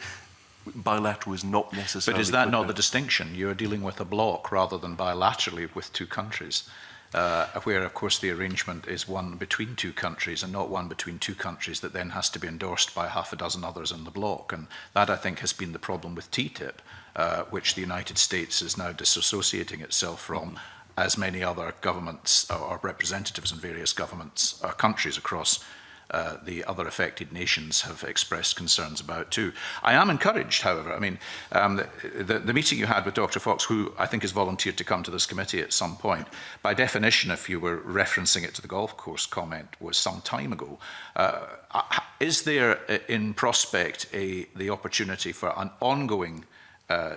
bilateral is not necessarily... But is that not the distinction? You're dealing with a bloc rather than bilaterally with two countries, where, of course, the arrangement is one between two countries and not one between two countries that then has to be endorsed by half a dozen others in the bloc. And that, I think, has been the problem with TTIP, which the United States is now disassociating itself from, as many other governments or representatives in various governments or countries across the other affected nations have expressed concerns about too. I am encouraged, however. I mean, the meeting you had with Dr. Fox, who I think has volunteered to come to this committee at some point, by definition, if you were referencing it to the golf course comment, was some time ago. Is there in prospect the opportunity for an ongoing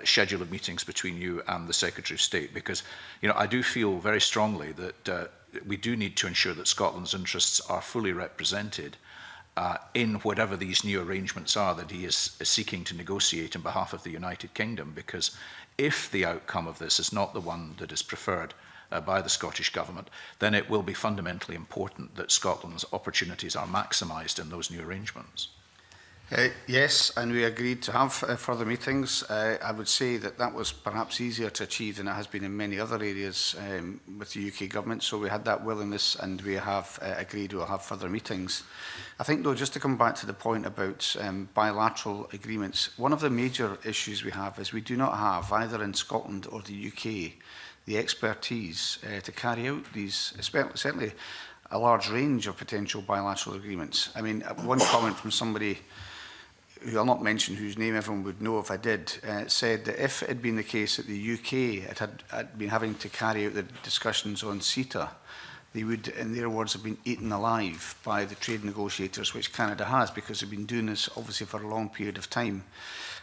schedule of meetings between you and the Secretary of State? Because, I do feel very strongly that we do need to ensure that Scotland's interests are fully represented in whatever these new arrangements are that he is seeking to negotiate on behalf of the United Kingdom, because if the outcome of this is not the one that is preferred by the Scottish Government, then it will be fundamentally important that Scotland's opportunities are maximised in those new arrangements. Yes, and we agreed to have further meetings. I would say that that was perhaps easier to achieve than it has been in many other areas with the UK government. So we had that willingness, and we have agreed we'll have further meetings. I think, though, just to come back to the point about bilateral agreements, one of the major issues we have is we do not have, either in Scotland or the UK, the expertise to carry out these, certainly a large range of potential bilateral agreements. I mean, one comment from somebody who I'll not mention, whose name everyone would know if I did, said that if it had been the case that the UK had been having to carry out the discussions on CETA, they would, in their words, have been eaten alive by the trade negotiators, which Canada has, because they've been doing this obviously for a long period of time.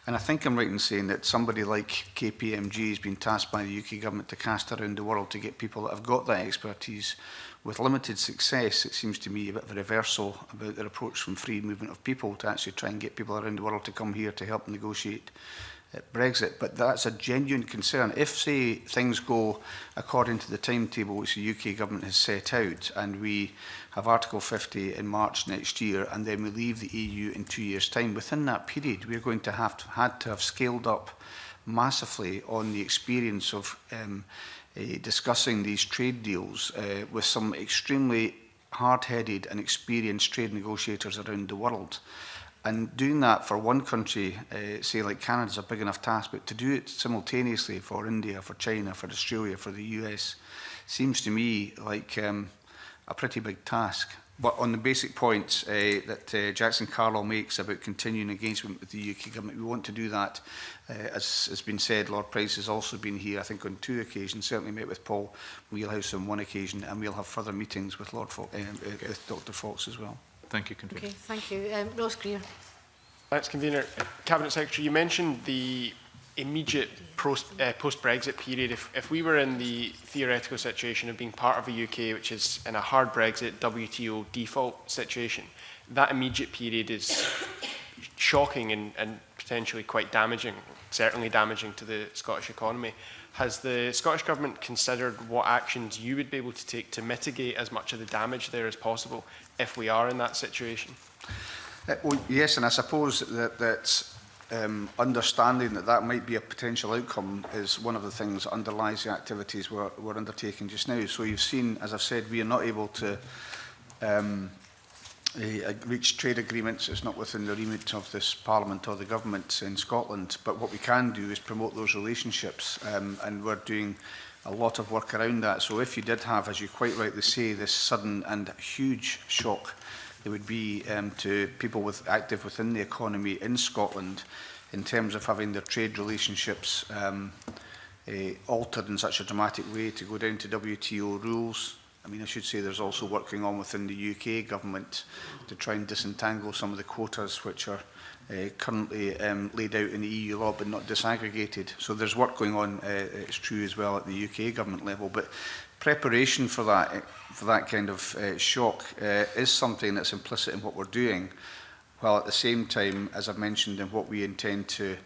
And I think I'm right in saying that somebody like KPMG has been tasked by the UK government to cast around the world to get people that have got that expertise. With limited success, it seems to me a bit of a reversal about their approach from free movement of people to actually try and get people around the world to come here to help negotiate Brexit. But that's a genuine concern. If, say, things go according to the timetable which the UK government has set out, and we have Article 50 in March next year, and then we leave the EU in 2 years' time, within that period, we're going to have scaled up massively on the experience of discussing these trade deals with some extremely hard-headed and experienced trade negotiators around the world. And doing that for one country, say like Canada, is a big enough task, but to do it simultaneously for India, for China, for Australia, for the US, seems to me like a pretty big task. But on the basic points that Jackson Carlisle makes about continuing engagement with the UK government, we want to do that. As has been said, Lord Price has also been here, I think, on 2 occasions, certainly met with Paul Wheelhouse on 1 occasion, and we'll have further meetings with with Dr Fox as well. Thank you, Convener. Okay, thank you. Ross Greer. Thanks, Convener. Cabinet Secretary, you mentioned the immediate post-Brexit period. If we were in the theoretical situation of being part of a UK which is in a hard Brexit WTO default situation, that immediate period is shocking and potentially quite damaging, certainly damaging to the Scottish economy. Has the Scottish Government considered what actions you would be able to take to mitigate as much of the damage there as possible if we are in that situation? Well, yes, and I suppose that understanding that that might be a potential outcome is one of the things that underlies the activities we're undertaking just now. So you've seen, as I've said, we are not able to reach trade agreements. It's not within the remit of this Parliament or the government in Scotland, but what we can do is promote those relationships, and we're doing a lot of work around that. So if you did have, as you quite rightly say, this sudden and huge shock, there would be to people active within the economy in Scotland in terms of having their trade relationships altered in such a dramatic way to go down to WTO rules. I mean, I should say there's also work going on within the UK government to try and disentangle some of the quotas which are currently laid out in the EU law but not disaggregated. So there's work going on, it's true, as well at the UK government level. But preparation for that kind of shock is something that's implicit in what we're doing, while at the same time, as I've mentioned, in what we intend to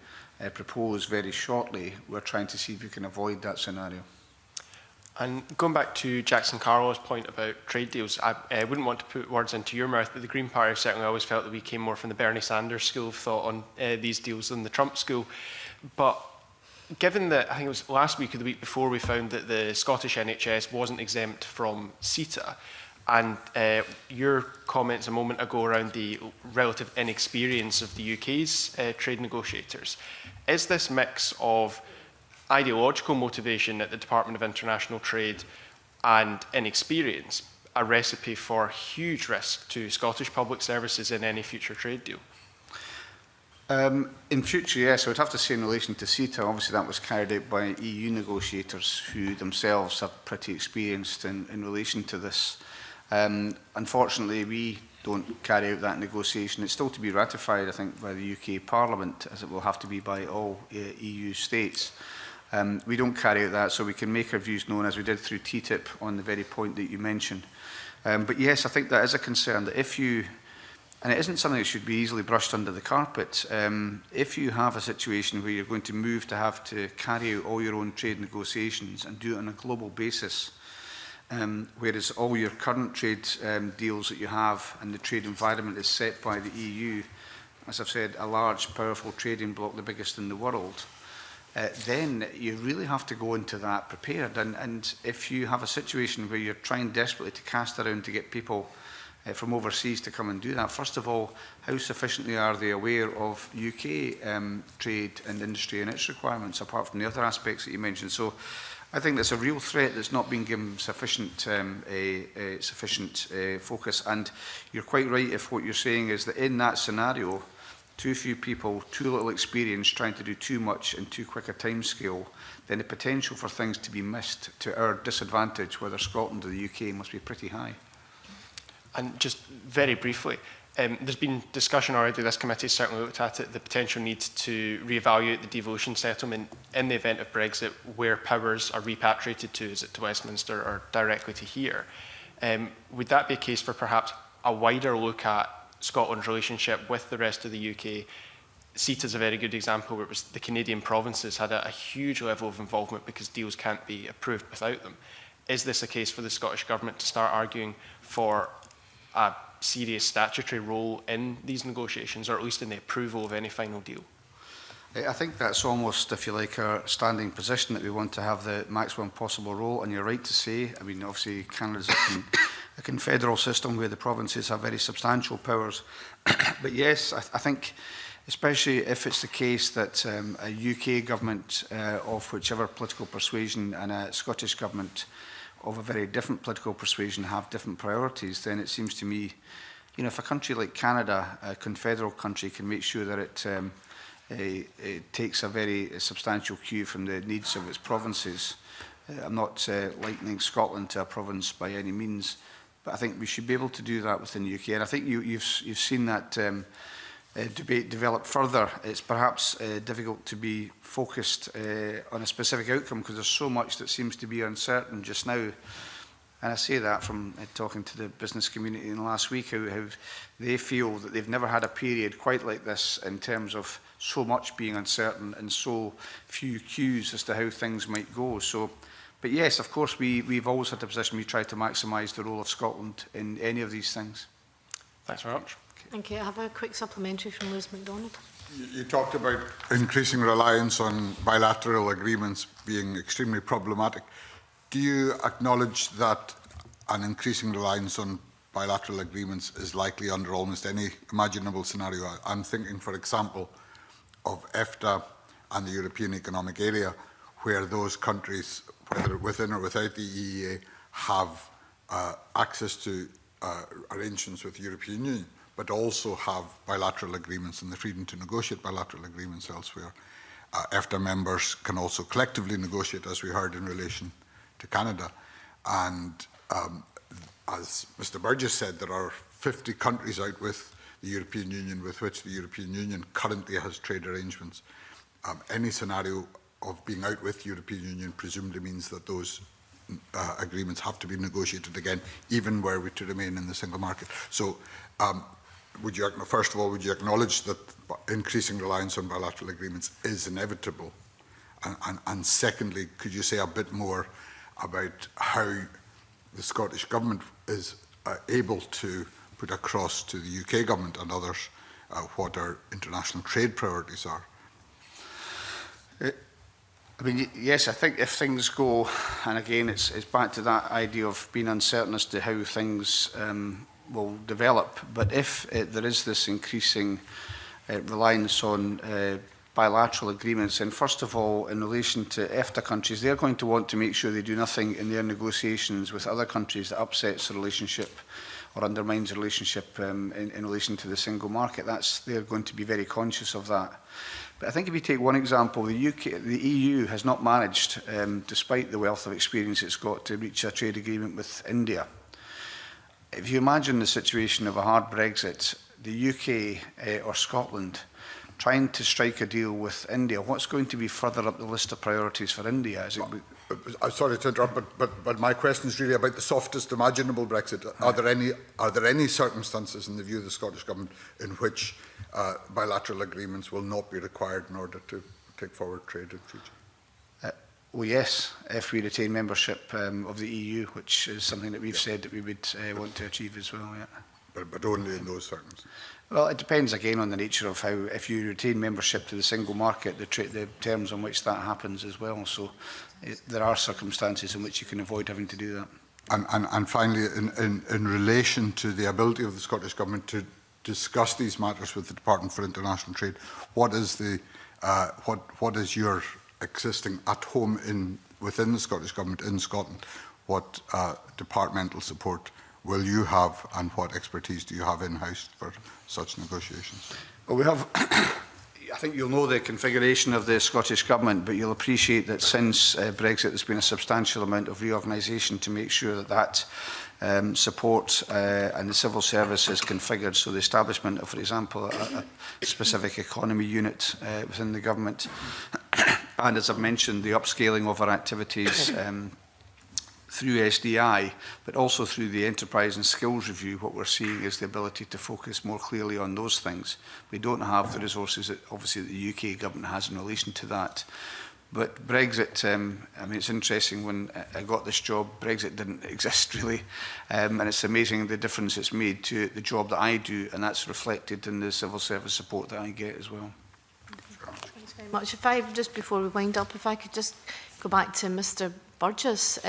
propose very shortly, we're trying to see if we can avoid that scenario. And going back to Jackson Carlisle's point about trade deals, I wouldn't want to put words into your mouth, but the Green Party certainly always felt that we came more from the Bernie Sanders school of thought on these deals than the Trump school. But given that, I think it was last week or the week before, we found that the Scottish NHS wasn't exempt from CETA, and your comments a moment ago around the relative inexperience of the UK's trade negotiators, is this mix of ideological motivation at the Department of International Trade and inexperience a recipe for huge risk to Scottish public services in any future trade deal? In future, yes. I would have to say in relation to CETA, obviously that was carried out by EU negotiators who themselves are pretty experienced in relation to this. Unfortunately, we don't carry out that negotiation. It's still to be ratified, I think, by the UK Parliament, as it will have to be by all EU states. We don't carry out that, so we can make our views known, as we did through TTIP, on the very point that you mentioned. But yes, I think that is a concern, that if you, and it isn't something that should be easily brushed under the carpet, if you have a situation where you're going to have to carry out all your own trade negotiations and do it on a global basis, whereas all your current trade deals that you have and the trade environment is set by the EU, as I've said, a large, powerful trading bloc, the biggest in the world, then you really have to go into that prepared. And if you have a situation where you're trying desperately to cast around to get people from overseas to come and do that, first of all, how sufficiently are they aware of UK trade and industry and its requirements, apart from the other aspects that you mentioned? So I think that's a real threat that's not been given sufficient focus. And you're quite right if what you're saying is that in that scenario, too few people, too little experience, trying to do too much in too quick a time scale, then the potential for things to be missed to our disadvantage, whether Scotland or the UK, must be pretty high. And just very briefly, there's been discussion already, this committee has certainly looked at it, the potential need to reevaluate the devolution settlement in the event of Brexit, where powers are repatriated to, is it to Westminster or directly to here? Would that be a case for perhaps a wider look at Scotland's relationship with the rest of the UK? CETA is a very good example where it was the Canadian provinces had a huge level of involvement because deals can't be approved without them. Is this a case for the Scottish Government to start arguing for a serious statutory role in these negotiations, or at least in the approval of any final deal? I think that's almost, if you like, our standing position, that we want to have the maximum possible role. And you're right to say, I mean, obviously Canada's a confederal system where the provinces have very substantial powers. But yes, I think, especially if it's the case that a UK government of whichever political persuasion and a Scottish government of a very different political persuasion have different priorities, then it seems to me, you know, if a country like Canada, a confederal country, can make sure that it takes a very substantial cue from the needs of its provinces. I'm not likening Scotland to a province by any means, but I think we should be able to do that within the UK. And I think you've seen that debate develop further. It's perhaps difficult to be focused on a specific outcome because there's so much that seems to be uncertain just now. And I say that from talking to the business community in the last week, how they feel that they've never had a period quite like this in terms of so much being uncertain and so few cues as to how things might go. So, but yes, of course, we've always had a position we try to maximise the role of Scotland in any of these things. Thanks very much. Thank you. I have a quick supplementary from Liz MacDonald. You talked about increasing reliance on bilateral agreements being extremely problematic. Do you acknowledge that an increasing reliance on bilateral agreements is likely under almost any imaginable scenario? I'm thinking, for example, of EFTA and the European Economic Area, where those countries, whether within or without the EEA, have access to arrangements with the European Union, but also have bilateral agreements and the freedom to negotiate bilateral agreements elsewhere. EFTA members can also collectively negotiate, as we heard, in relation to Canada. And as Mr. Burgess said, there are 50 countries out with the European Union with which the European Union currently has trade arrangements. Any scenario of being out with the European Union presumably means that those agreements have to be negotiated again, even were we to remain in the single market. So, would you, first of all, would you acknowledge that increasing reliance on bilateral agreements is inevitable? And secondly, could you say a bit more about how the Scottish Government is able to put across to the UK Government and others what our international trade priorities are? I mean, yes, I think if things go, and again, it's back to that idea of being uncertain as to how things will develop, but if there is this increasing reliance on bilateral agreements, and first of all, in relation to EFTA countries, they're going to want to make sure they do nothing in their negotiations with other countries that upsets the relationship or undermines the relationship in relation to the single market. They're going to be very conscious of that. But I think if you take one example, the EU has not managed, despite the wealth of experience it's got, to reach a trade agreement with India. If you imagine the situation of a hard Brexit, the UK or Scotland trying to strike a deal with India, what's going to be further up the list of priorities for India? Is it... I'm sorry to interrupt, but my question is really about the softest imaginable Brexit. Are there any circumstances, in the view of the Scottish Government, in which bilateral agreements will not be required in order to take forward trade in future? Well, yes, if we retain membership of the EU, which is something that we've said that we would want to achieve as well. Yeah. But only in those circumstances. Well, it depends again on the nature of how, if you retain membership to the single market, the terms on which that happens as well. So there are circumstances in which you can avoid having to do that. And finally, in relation to the ability of the Scottish Government to discuss these matters with the Department for International Trade, what is your existing at home within the Scottish Government in Scotland? What departmental support will you have, and what expertise do you have in-house for such negotiations? Well, we have, I think you'll know the configuration of the Scottish Government, but you'll appreciate that since Brexit there's been a substantial amount of reorganisation to make sure that support and the civil service is configured. So the establishment of, for example, a specific economy unit within the government, and as I've mentioned, the upscaling of our activities through SDI, but also through the Enterprise and Skills Review. What we're seeing is the ability to focus more clearly on those things. We don't have the resources that obviously the UK government has in relation to that. But Brexit, I mean, it's interesting, when I got this job, Brexit didn't exist really. And it's amazing the difference it's made to the job that I do, and that's reflected in the civil service support that I get as well. Thanks very much. If I, just before we wind up, if I could just go back to Mr. Burgess.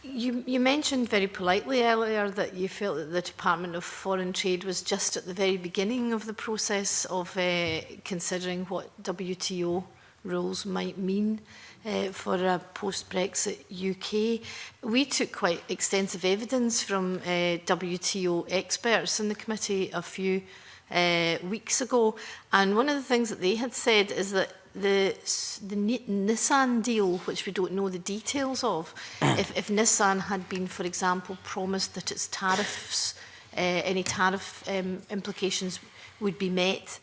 You mentioned very politely earlier that you felt that the Department of Foreign Trade was just at the very beginning of the process of considering what WTO rules might mean for a post-Brexit UK. We took quite extensive evidence from WTO experts in the committee a few weeks ago, and one of the things that they had said is that the Nissan deal, which we don't know the details of, if Nissan had been, for example, promised that its tariffs, any tariff implications would be met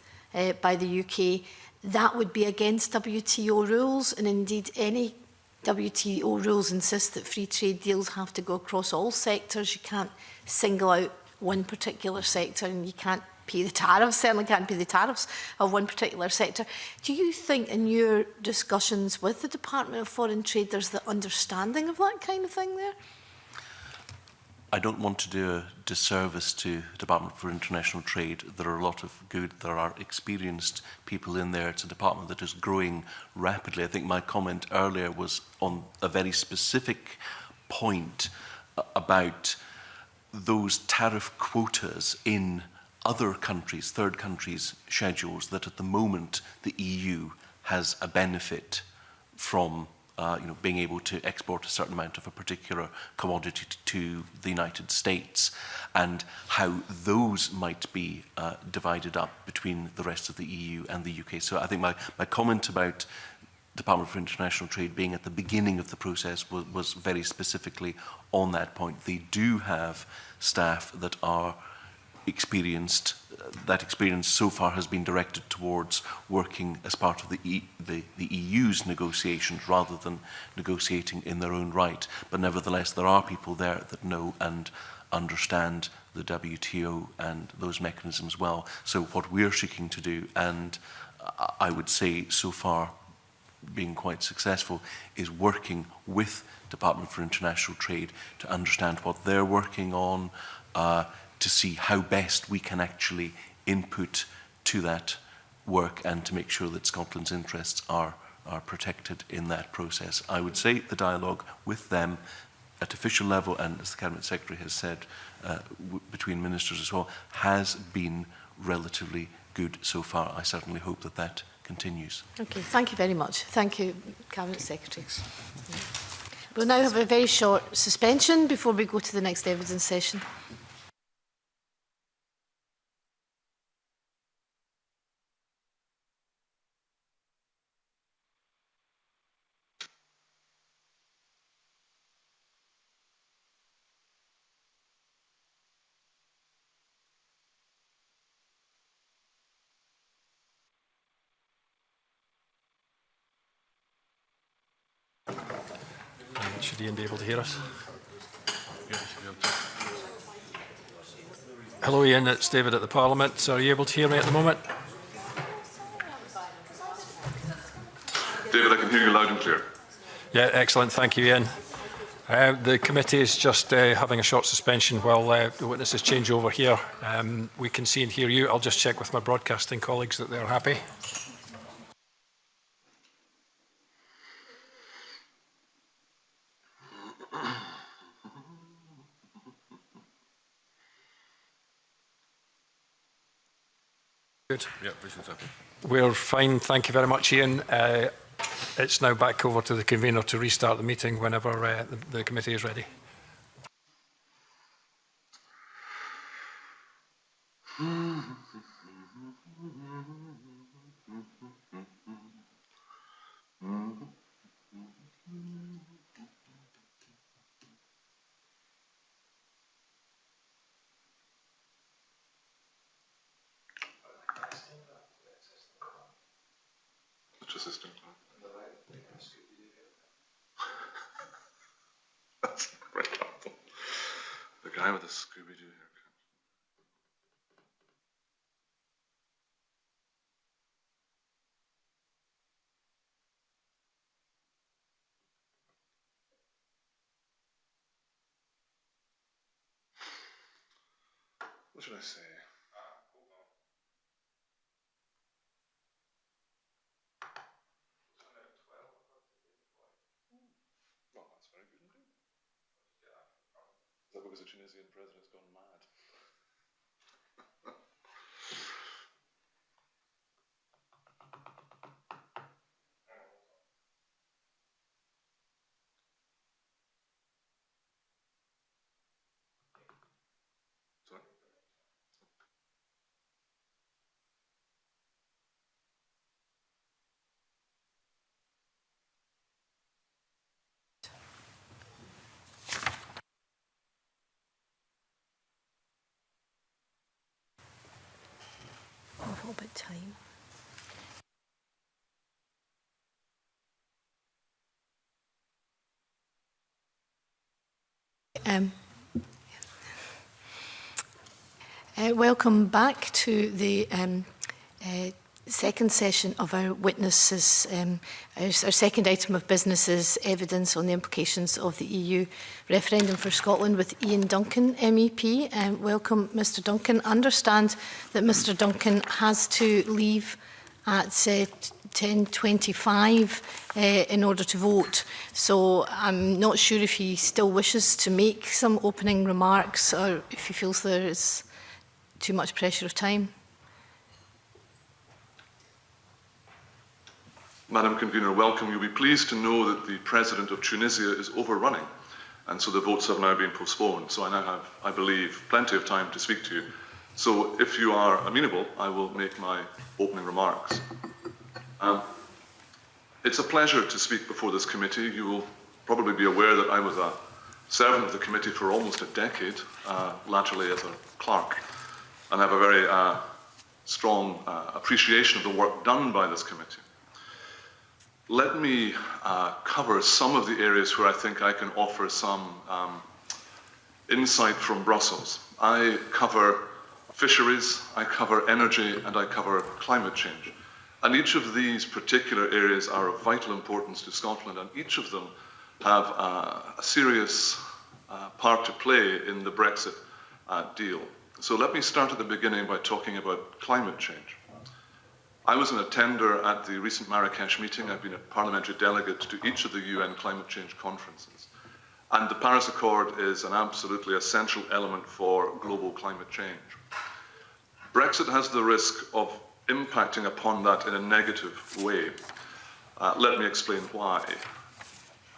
by the UK, that would be against WTO rules, and indeed any WTO rules insist that free trade deals have to go across all sectors. You can't single out one particular sector, and you can't pay the tariffs, certainly can't pay the tariffs of one particular sector. Do you think in your discussions with the Department of Foreign Trade there's the understanding of that kind of thing there? I don't want to do a disservice to the Department for International Trade. There are a lot of good, there are experienced people in there. It's a department that is growing rapidly. I think my comment earlier was on a very specific point about those tariff quotas in other countries, third countries' schedules, that at the moment the EU has a benefit from being able to export a certain amount of a particular commodity to the United States, and how those might be divided up between the rest of the EU and the UK. So I think my comment about Department for International Trade being at the beginning of the process was very specifically on that point. They do have staff that are experienced. That experience so far has been directed towards working as part of the EU's negotiations rather than negotiating in their own right. But nevertheless, there are people there that know and understand the WTO and those mechanisms well. So what we're seeking to do, and I would say so far being quite successful, is working with Department for International Trade to understand what they're working on, to see how best we can actually input to that work and to make sure that Scotland's interests are protected in that process. I would say the dialogue with them at official level, and as the Cabinet Secretary has said, between ministers as well, has been relatively good so far. I certainly hope that that continues. Okay, thank you very much. Thank you, Cabinet Secretary. We'll now have a very short suspension before we go to the next evidence session. Should Ian be able to hear us? Hello Ian, it's David at the Parliament. So are you able to hear me at the moment? David, I can hear you loud and clear. Yeah, excellent. Thank you, Ian. The committee is just having a short suspension while the witnesses change over here. We can see and hear you. I'll just check with my broadcasting colleagues that they're happy. Good. Yeah, we're fine. Thank you very much, Ian. It's now back over to the convener to restart the meeting whenever the committee is ready. Assistant. That's very helpful. The guy with the Scooby-Doo haircut. What should I say? Well, that's very good indeed. Is that because the Tunisian president's gone mad? Sorry? A little bit time. Welcome back to the second session of our witnesses. Our second item of business is evidence on the implications of the EU referendum for Scotland with Ian Duncan, MEP. Welcome, Mr Duncan. I understand that Mr Duncan has to leave at 10:25 in order to vote. So I'm not sure if he still wishes to make some opening remarks or if he feels there is too much pressure of time. Madam Convener, welcome. You'll be pleased to know that the President of Tunisia is overrunning, and so the votes have now been postponed. So I now have, I believe, plenty of time to speak to you. So if you are amenable, I will make my opening remarks. It's a pleasure to speak before this committee. You will probably be aware that I was a servant of the committee for almost a decade, latterly as a clerk, and I have a very strong appreciation of the work done by this committee. Let me cover some of the areas where I think I can offer some insight from Brussels. I cover fisheries, I cover energy, and I cover climate change. And each of these particular areas are of vital importance to Scotland, and each of them have a serious part to play in the Brexit deal. So let me start at the beginning by talking about climate change. I was an attender at the recent Marrakesh meeting. I've been a parliamentary delegate to each of the UN climate change conferences. And the Paris Accord is an absolutely essential element for global climate change. Brexit has the risk of impacting upon that in a negative way. Let me explain why.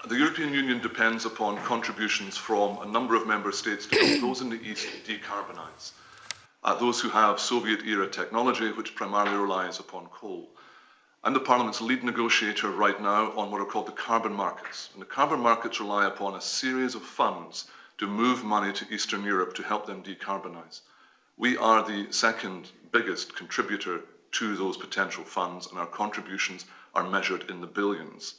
The European Union depends upon contributions from a number of member states to help those in the East decarbonise. Those who have Soviet-era technology, which primarily relies upon coal. I'm the Parliament's lead negotiator right now on what are called the carbon markets. And the carbon markets rely upon a series of funds to move money to Eastern Europe to help them decarbonise. We are the second biggest contributor to those potential funds, and our contributions are measured in the billions.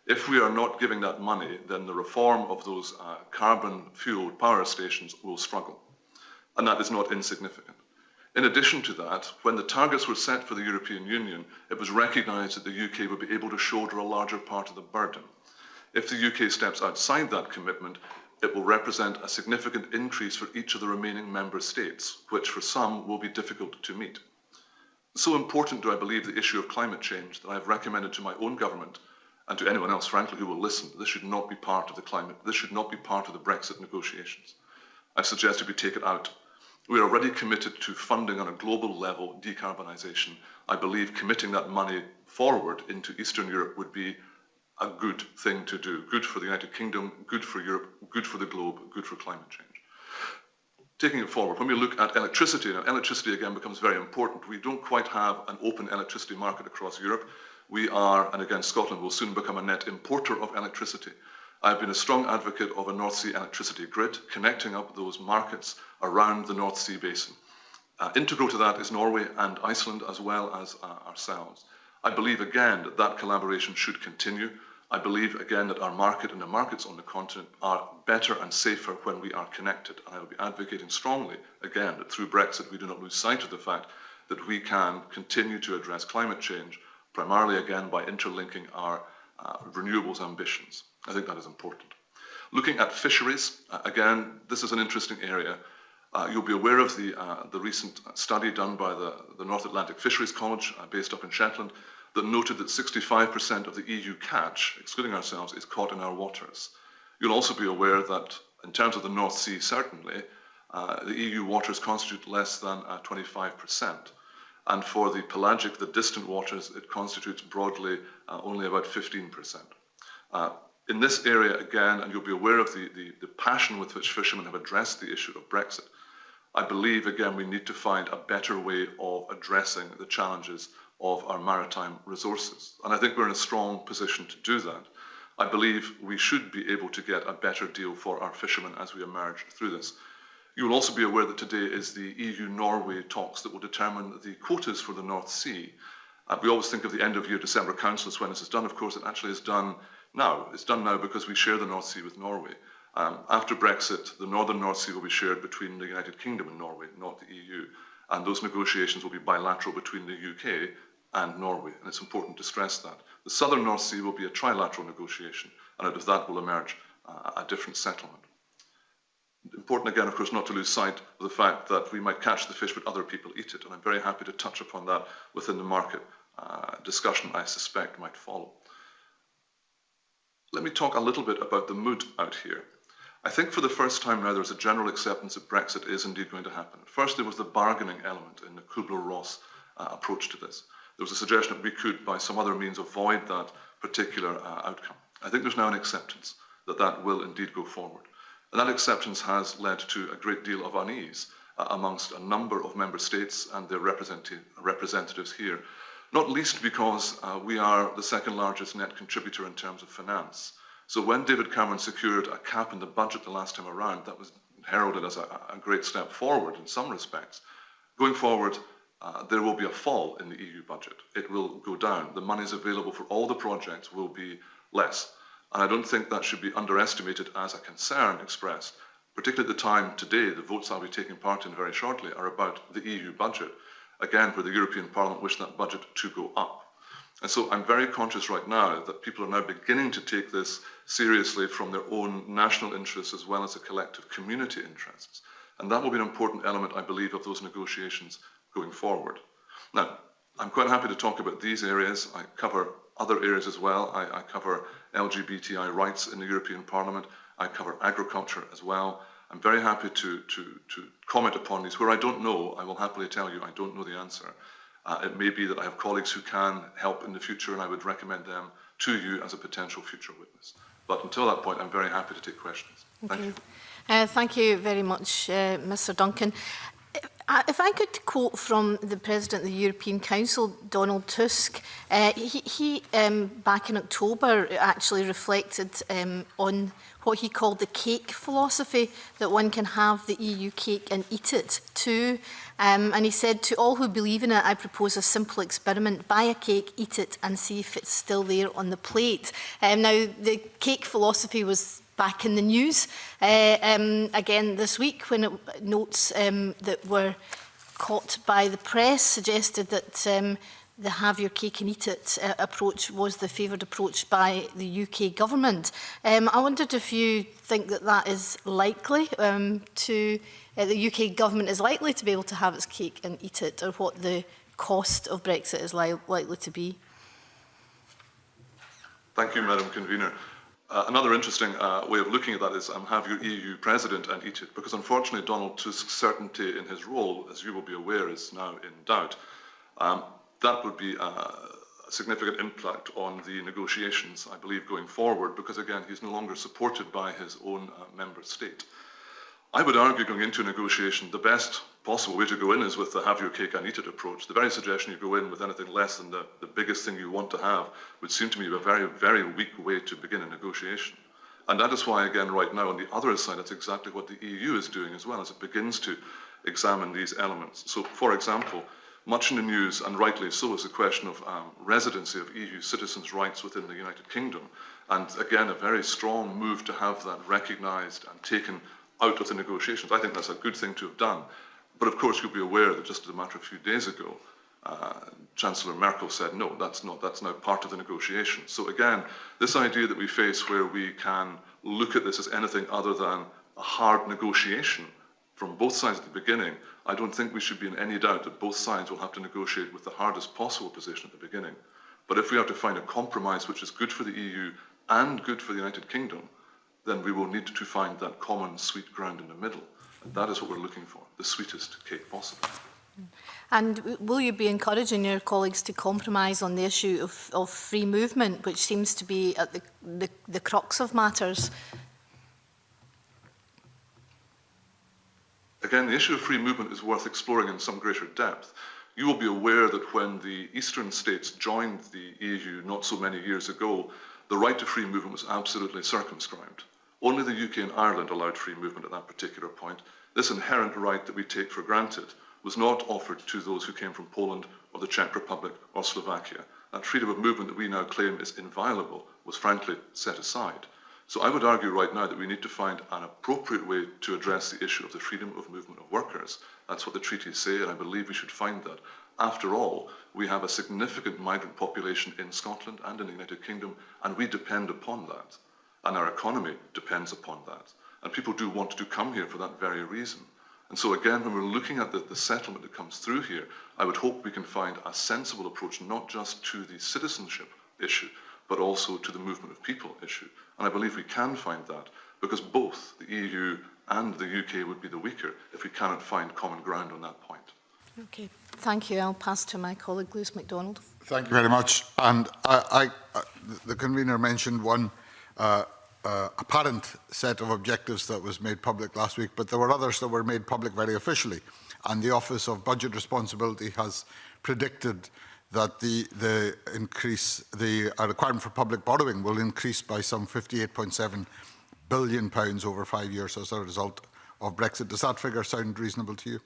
If we are not giving that money, then the reform of those carbon-fueled power stations will struggle. And that is not insignificant. In addition to that, when the targets were set for the European Union, it was recognised that the UK would be able to shoulder a larger part of the burden. If the UK steps outside that commitment, it will represent a significant increase for each of the remaining member states, which for some will be difficult to meet. So important do I believe the issue of climate change that I have recommended to my own government and to anyone else, frankly, who will listen. This should not be part of this should not be part of the Brexit negotiations. I've suggested we take it out. We are already committed to funding on a global level decarbonisation. I believe committing that money forward into Eastern Europe would be a good thing to do. Good for the United Kingdom, good for Europe, good for the globe, good for climate change. Taking it forward, when we look at electricity, now electricity again becomes very important. We don't quite have an open electricity market across Europe. We are, and again Scotland will soon become a net importer of electricity. I've been a strong advocate of a North Sea electricity grid, connecting up those markets around the North Sea basin. Integral to that is Norway and Iceland, as well as ourselves. I believe again that that collaboration should continue. I believe again that our market and the markets on the continent are better and safer when we are connected. And I will be advocating strongly again that through Brexit we do not lose sight of the fact that we can continue to address climate change, primarily again by interlinking our renewables ambitions. I think that is important. Looking at fisheries, again, this is an interesting area. You'll be aware of the recent study done by the North Atlantic Fisheries College, based up in Shetland, that noted that 65% of the EU catch, excluding ourselves, is caught in our waters. You'll also be aware that in terms of the North Sea, certainly, the EU waters constitute less than 25%. And for the pelagic, the distant waters, it constitutes broadly only about 15%. In this area, again, and you'll be aware of the passion with which fishermen have addressed the issue of Brexit, I believe, again, we need to find a better way of addressing the challenges of our maritime resources. And I think we're in a strong position to do that. I believe we should be able to get a better deal for our fishermen as we emerge through this. You will also be aware that today is the EU-Norway talks that will determine the quotas for the North Sea. We always think of the end of year December councils when this is done. Of course, it actually is done now. It's done now because we share the North Sea with Norway. After Brexit, the Northern North Sea will be shared between the United Kingdom and Norway, not the EU. And those negotiations will be bilateral between the UK and Norway. And it's important to stress that. The Southern North Sea will be a trilateral negotiation, and out of that will emerge a different settlement. Important again, of course, not to lose sight of the fact that we might catch the fish, but other people eat it. And I'm very happy to touch upon that within the market discussion I suspect might follow. Let me talk a little bit about the mood out here. I think for the first time now there's a general acceptance that Brexit is indeed going to happen. First, there was the bargaining element in the Kubler-Ross approach to this. There was a suggestion that we could, by some other means, avoid that particular outcome. I think there's now an acceptance that that will indeed go forward. And that acceptance has led to a great deal of unease amongst a number of member states and their representatives here, not least because we are the second largest net contributor in terms of finance. So when David Cameron secured a cap in the budget the last time around, that was heralded as a great step forward in some respects. Going forward, there will be a fall in the EU budget. It will go down. The monies available for all the projects will be less. And I don't think that should be underestimated as a concern expressed, particularly at the time today, the votes I'll be taking part in very shortly are about the EU budget, again, where the European Parliament wished that budget to go up. And so I'm very conscious right now that people are now beginning to take this seriously from their own national interests as well as the collective community interests. And that will be an important element, I believe, of those negotiations going forward. Now, I'm quite happy to talk about these areas. I cover other areas as well. I cover LGBTI rights in the European Parliament. I cover agriculture as well. I'm very happy to comment upon these. Where I don't know, I will happily tell you I don't know the answer. It may be that I have colleagues who can help in the future, and I would recommend them to you as a potential future witness. But until that point, I'm very happy to take questions. Thank you. Thank you very much, Mr. Duncan. If I could quote from the President of the European Council, Donald Tusk, he back in October actually reflected on what he called the cake philosophy, that one can have the EU cake and eat it too. And he said, to all who believe in it, I propose a simple experiment. Buy a cake, eat it, and see if it's still there on the plate. Now, the cake philosophy was back in the news again this week, when notes that were caught by the press suggested that the have your cake and eat it approach was the favoured approach by the UK government. I wondered if you think that that is likely the UK government is likely to be able to have its cake and eat it, or what the cost of Brexit is likely to be. Thank you, Madam Convener. Another interesting way of looking at that is have your EU president and eat it, because unfortunately Donald Tusk's certainty in his role, as you will be aware, is now in doubt. That would be a significant impact on the negotiations, I believe, going forward, because again, he's no longer supported by his own member state. I would argue going into a negotiation, the best possible way to go in is with the have your cake and eat it approach. The very suggestion you go in with anything less than the biggest thing you want to have would seem to me a very, very weak way to begin a negotiation. And that is why, again, right now on the other side, that's exactly what the EU is doing as well, as it begins to examine these elements. So, for example, much in the news, and rightly so, is the question of residency of EU citizens' rights within the United Kingdom. And again, a very strong move to have that recognised and taken out of the negotiations. I think that's a good thing to have done. But of course, you'll be aware that just a matter of a few days ago, Chancellor Merkel said, no, that's now part of the negotiation. So again, this idea that we face where we can look at this as anything other than a hard negotiation from both sides at the beginning, I don't think we should be in any doubt that both sides will have to negotiate with the hardest possible position at the beginning. But if we have to find a compromise which is good for the EU and good for the United Kingdom, then we will need to find that common sweet ground in the middle. And that is what we're looking for, the sweetest cake possible. And will you be encouraging your colleagues to compromise on the issue of free movement, which seems to be at the crux of matters? Again, the issue of free movement is worth exploring in some greater depth. You will be aware that when the eastern states joined the EU not so many years ago, the right to free movement was absolutely circumscribed. Only the UK and Ireland allowed free movement at that particular point. This inherent right that we take for granted was not offered to those who came from Poland or the Czech Republic or Slovakia. That freedom of movement that we now claim is inviolable was frankly set aside. So I would argue right now that we need to find an appropriate way to address the issue of the freedom of movement of workers. That's what the treaties say, and I believe we should find that. After all, we have a significant migrant population in Scotland and in the United Kingdom, and we depend upon that. And our economy depends upon that. And people do want to come here for that very reason. And so again, when we're looking at the settlement that comes through here, I would hope we can find a sensible approach, not just to the citizenship issue, but also to the movement of people issue. And I believe we can find that, because both the EU and the UK would be the weaker if we cannot find common ground on that point. Okay, thank you. I'll pass to my colleague, Lewis MacDonald. Thank you very much. And the convener mentioned one apparent set of objectives that was made public last week, but there were others that were made public very officially. And the Office of Budget Responsibility has predicted that the requirement for public borrowing will increase by some £58.7 billion over 5 years as a result of Brexit. Does that figure sound reasonable to you?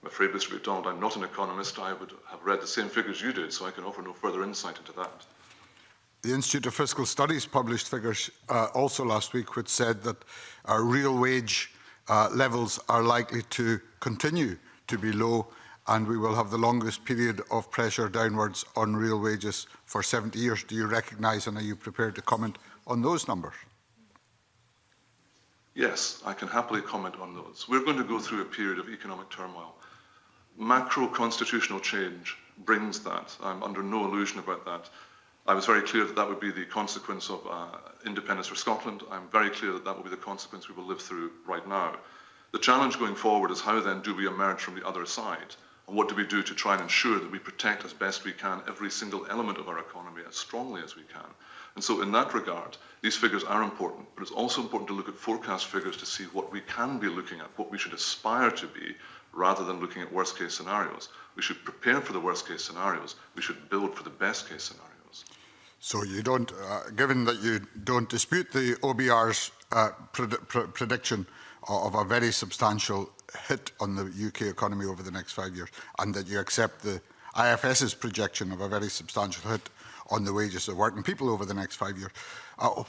I'm afraid, Mr. MacDonald, I'm not an economist. I would have read the same figures you did, so I can offer no further insight into that. The Institute of Fiscal Studies published figures also last week, which said that real wage levels are likely to continue to be low, and we will have the longest period of pressure downwards on real wages for 70 years. Do you recognise, and are you prepared to comment on those numbers? Yes, I can happily comment on those. We're going to go through a period of economic turmoil. Macro constitutional change brings that. I'm under no illusion about that. I was very clear that that would be the consequence of independence for Scotland. I'm very clear that that will be the consequence we will live through right now. The challenge going forward is how then do we emerge from the other side? And what do we do to try and ensure that we protect as best we can every single element of our economy as strongly as we can? And so in that regard, these figures are important, but it's also important to look at forecast figures to see what we can be looking at, what we should aspire to be, rather than looking at worst case scenarios. We should prepare for the worst case scenarios. We should build for the best case scenarios. So you don't, given that you don't dispute the OBR's prediction of a very substantial hit on the UK economy over the next 5 years, and that you accept the IFS's projection of a very substantial hit on the wages of working people over the next 5 years,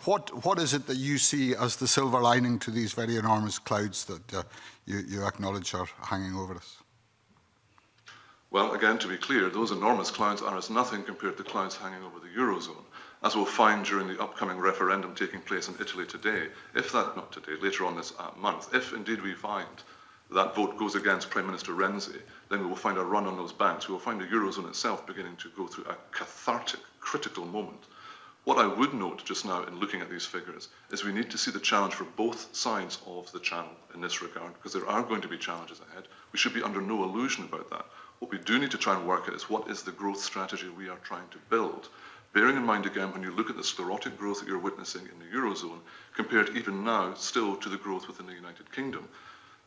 what is it that you see as the silver lining to these very enormous clouds that you acknowledge are hanging over us? Well, again, to be clear, those enormous clouds are as nothing compared to the clouds hanging over the Eurozone, as we'll find during the upcoming referendum taking place in Italy today, if that, not today, later on this month, if indeed we find that vote goes against Prime Minister Renzi, then we will find a run on those banks. We will find the Eurozone itself beginning to go through a cathartic, critical moment. What I would note just now in looking at these figures is we need to see the challenge for both sides of the channel in this regard, because there are going to be challenges ahead. We should be under no illusion about that. What we do need to try and work at is what is the growth strategy we are trying to build. Bearing in mind again, when you look at the sclerotic growth that you're witnessing in the Eurozone, compared even now still to the growth within the United Kingdom,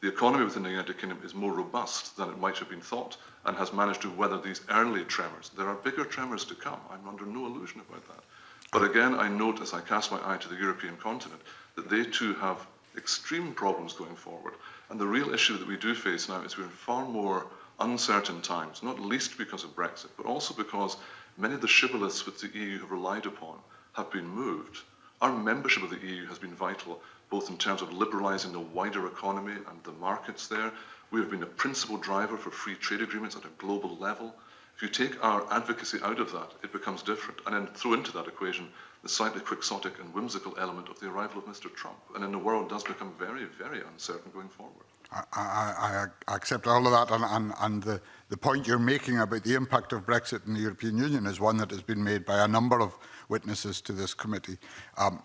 the economy within the United Kingdom is more robust than it might have been thought and has managed to weather these early tremors. There are bigger tremors to come. I'm under no illusion about that. But again, I note as I cast my eye to the European continent that they too have extreme problems going forward. And the real issue that we do face now is we're in far more uncertain times, not least because of Brexit, but also because many of the shibboleths which the EU have relied upon have been moved. Our membership of the EU has been vital, both in terms of liberalising the wider economy and the markets there. We have been a principal driver for free trade agreements at a global level. If you take our advocacy out of that, it becomes different. And then throw into that equation the slightly quixotic and whimsical element of the arrival of Mr. Trump. And then the world does become very, very uncertain going forward. I accept all of that, and the point you're making about the impact of Brexit in the European Union is one that has been made by a number of witnesses to this committee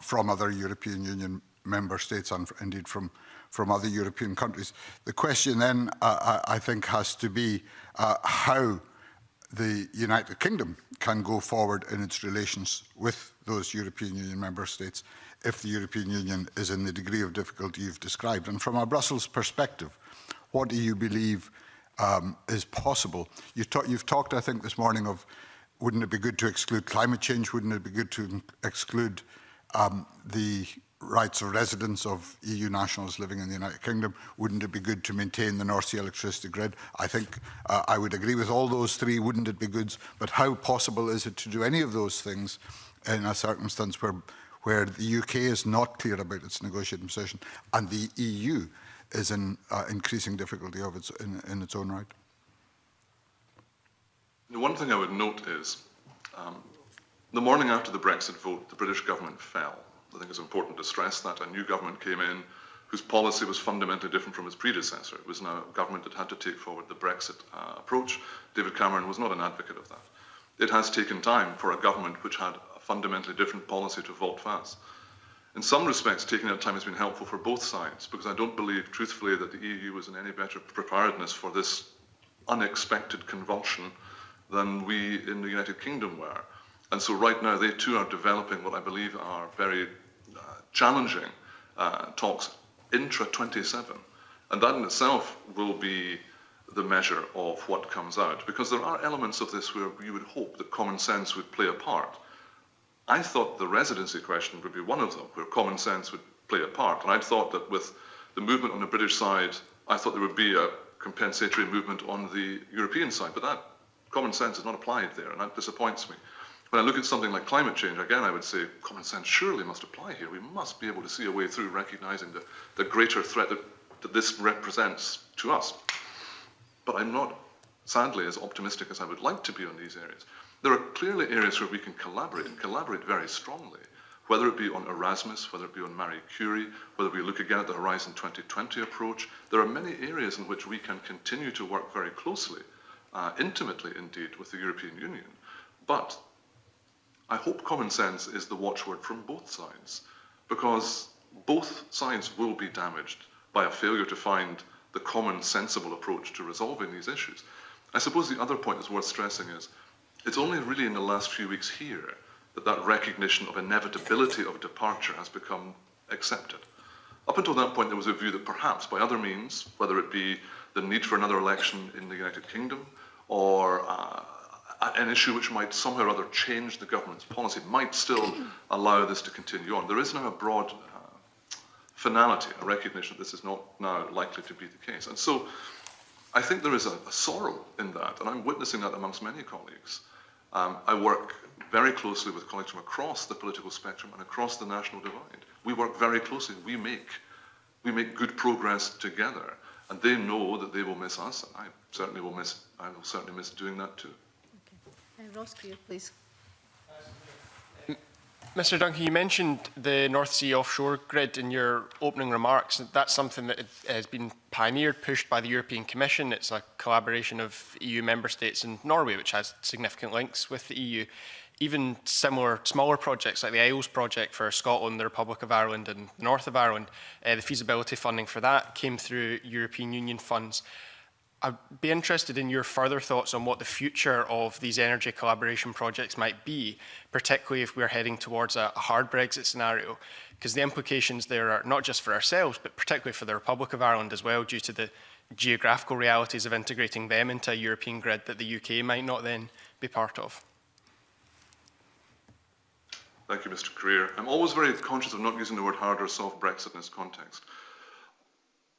from other European Union member states and indeed from other European countries. The question then, I think, has to be how the United Kingdom can go forward in its relations with those European Union member states if the European Union is in the degree of difficulty you've described. And from a Brussels perspective, what do you believe is possible? You've talked, I think, this morning of, wouldn't it be good to exclude climate change? Wouldn't it be good to exclude the rights of residents of EU nationals living in the United Kingdom? Wouldn't it be good to maintain the North Sea electricity grid? I think I would agree with all those three, wouldn't it be good? But how possible is it to do any of those things in a circumstance where the UK is not clear about its negotiating position and the EU is in increasing difficulty of in its own right? The one thing I would note is the morning after the Brexit vote, the British government fell. I think it's important to stress that a new government came in whose policy was fundamentally different from its predecessor. It was now a government that had to take forward the Brexit approach. David Cameron was not an advocate of that. It has taken time for a government which had a fundamentally different policy to volte face. In some respects, taking that time has been helpful for both sides, because I don't believe, truthfully, that the EU was in any better preparedness for this unexpected convulsion than we in the United Kingdom were. And so right now, they too are developing what I believe are very challenging talks intra-27. And that in itself will be the measure of what comes out, because there are elements of this where you would hope that common sense would play a part. I thought the residency question would be one of them, where common sense would play a part. And I'd thought that with the movement on the British side, I thought there would be a compensatory movement on the European side, but that common sense is not applied there, and that disappoints me. When I look at something like climate change, again, I would say common sense surely must apply here. We must be able to see a way through recognizing the greater threat that this represents to us. But I'm not, sadly, as optimistic as I would like to be on these areas. There are clearly areas where we can collaborate, and collaborate very strongly, whether it be on Erasmus, whether it be on Marie Curie, whether we look again at the Horizon 2020 approach. There are many areas in which we can continue to work very closely, intimately indeed, with the European Union. But I hope common sense is the watchword from both sides, because both sides will be damaged by a failure to find the common, sensible approach to resolving these issues. I suppose the other point that's worth stressing is it's only really in the last few weeks here that recognition of inevitability of departure has become accepted. Up until that point, there was a view that perhaps by other means, whether it be the need for another election in the United Kingdom or an issue which might somehow or other change the government's policy, might still allow this to continue on. There is now a broad finality, a recognition that this is not now likely to be the case. And so I think there is a sorrow in that, and I'm witnessing that amongst many colleagues. I work very closely with colleagues from across the political spectrum and across the national divide. We work very closely. We make good progress together. And they know that they will miss us. I will certainly miss doing that too. Okay. Ross Greer, please. Mr Duncan, you mentioned the North Sea offshore grid in your opening remarks. That's something that has been pioneered, pushed by the European Commission. It's a collaboration of EU member states and Norway, which has significant links with the EU. Even similar, smaller projects like the Isles project for Scotland, the Republic of Ireland and the North of Ireland, the feasibility funding for that came through European Union funds. I'd be interested in your further thoughts on what the future of these energy collaboration projects might be, particularly if we're heading towards a hard Brexit scenario, because the implications there are not just for ourselves, but particularly for the Republic of Ireland as well, due to the geographical realities of integrating them into a European grid that the UK might not then be part of. Thank you, Mr. Greer. I'm always very conscious of not using the word hard or soft Brexit in this context.